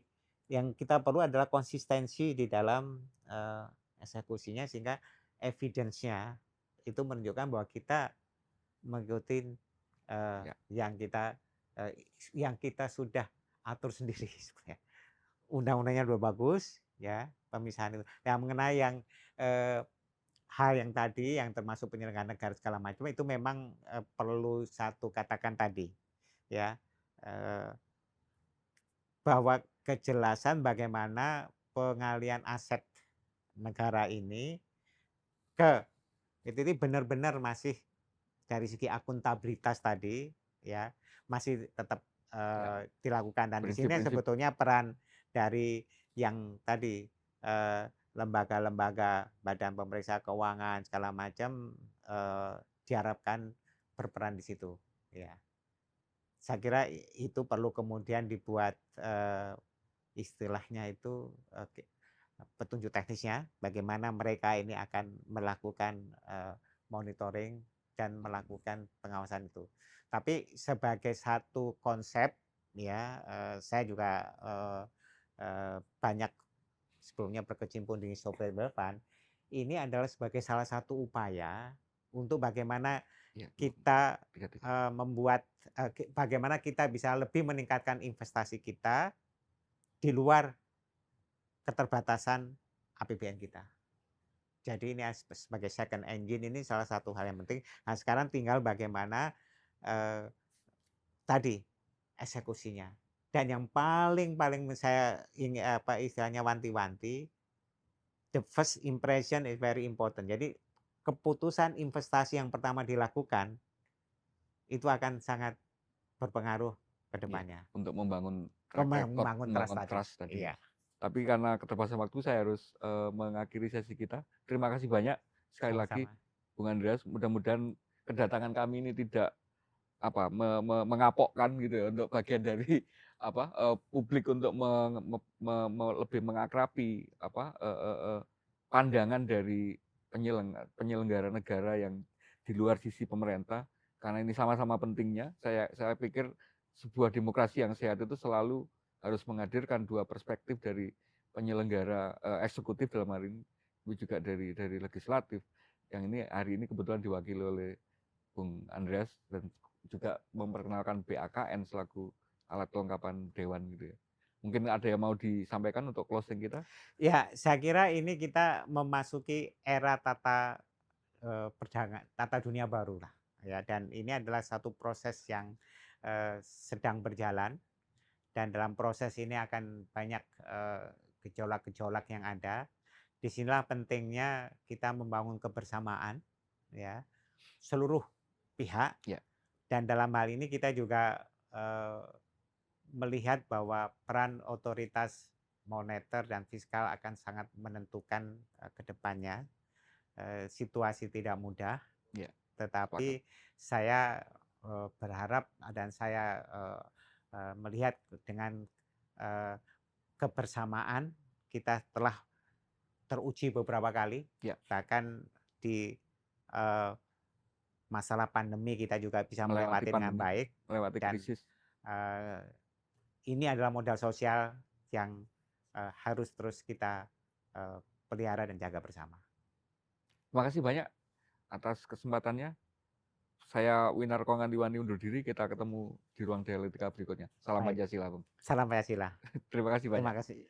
yang kita perlu adalah konsistensi di dalam, eksekusinya sehingga evidence-nya itu menunjukkan bahwa kita mengikuti, ya eee, yang kita sudah atur sendiri sebenarnya. Undang-undangnya udah bagus, ya, pemisahan itu. Nah, mengenai yang, eee, hal yang tadi, yang termasuk penyelenggaraan negara segala macam, itu memang, perlu satu katakan tadi, ya, eee, bahwa kejelasan bagaimana pengalian aset negara ini ke itu ini benar-benar masih dari segi akuntabilitas tadi, ya, masih tetap, ya, dilakukan dan di sini prinsip-prinsip sebetulnya peran dari yang tadi, lembaga-lembaga, badan pemeriksa keuangan segala macam, diharapkan berperan di situ, ya. Saya kira itu perlu kemudian dibuat, istilahnya itu, petunjuk teknisnya, bagaimana mereka ini akan melakukan, monitoring dan melakukan pengawasan itu. Tapi sebagai satu konsep ya, saya juga, banyak sebelumnya berkecimpung di software fund, ini adalah sebagai salah satu upaya untuk bagaimana ya, kita, 3 titik. membuat, bagaimana kita bisa lebih meningkatkan investasi kita di luar keterbatasan APBN kita. Jadi ini sebagai second engine ini salah satu hal yang penting. Nah, sekarang tinggal bagaimana, eee, tadi eksekusinya. Dan yang paling paling saya ingin apa istilahnya wanti-wanti, the first impression is very important. Jadi keputusan investasi yang pertama dilakukan itu akan sangat berpengaruh ke Iya, depannya. untuk membangun track record, Membangun trust membangun tadi. trust tadi. Iya, Tapi karena keterbatasan waktu saya harus, mengakhiri sesi kita. Terima kasih banyak sekali lagi sama-sama. Bung Andreas, mudah-mudahan kedatangan kami ini tidak apa, mengapokkan gitu ya untuk bagian dari apa, publik untuk lebih mengakrabi apa, pandangan dari penyelenggara negara yang di luar sisi pemerintah, karena ini sama-sama pentingnya. Saya pikir sebuah demokrasi yang sehat itu selalu harus menghadirkan dua perspektif dari penyelenggara, eksekutif dalam hal ini, tapi juga dari legislatif, yang ini hari ini kebetulan diwakili oleh Bung Andreas dan juga memperkenalkan BAKN selaku alat kelengkapan dewan gitu ya. Mungkin ada yang mau disampaikan untuk closing kita? Ya, saya kira ini kita memasuki era tata dunia baru lah, ya, dan ini adalah satu proses yang, sedang berjalan dan dalam proses ini akan banyak, gejolak-gejolak yang ada. Disinilah pentingnya kita membangun kebersamaan, ya, seluruh pihak Ya, dan dalam hal ini kita juga, melihat bahwa peran otoritas moneter dan fiskal akan sangat menentukan, ke depannya. Situasi tidak mudah, ya, sepakat. tetapi saya, berharap dan saya, melihat dengan, eee, kebersamaan kita telah teruji beberapa kali, Ya, bahkan di, eee, masalah pandemi kita juga bisa melewati melewati dengan pandemi, baik melewati dan, krisis. eee, ini adalah modal sosial yang, harus terus kita, eee, pelihara dan jaga bersama. Terima kasih banyak atas kesempatannya. Saya Winar Kongandiwani undur diri, kita ketemu di ruang dialektika berikutnya. Salam Baik, Pancasila, Bung. salam Pancasila. Terima kasih Terima banyak. kasih.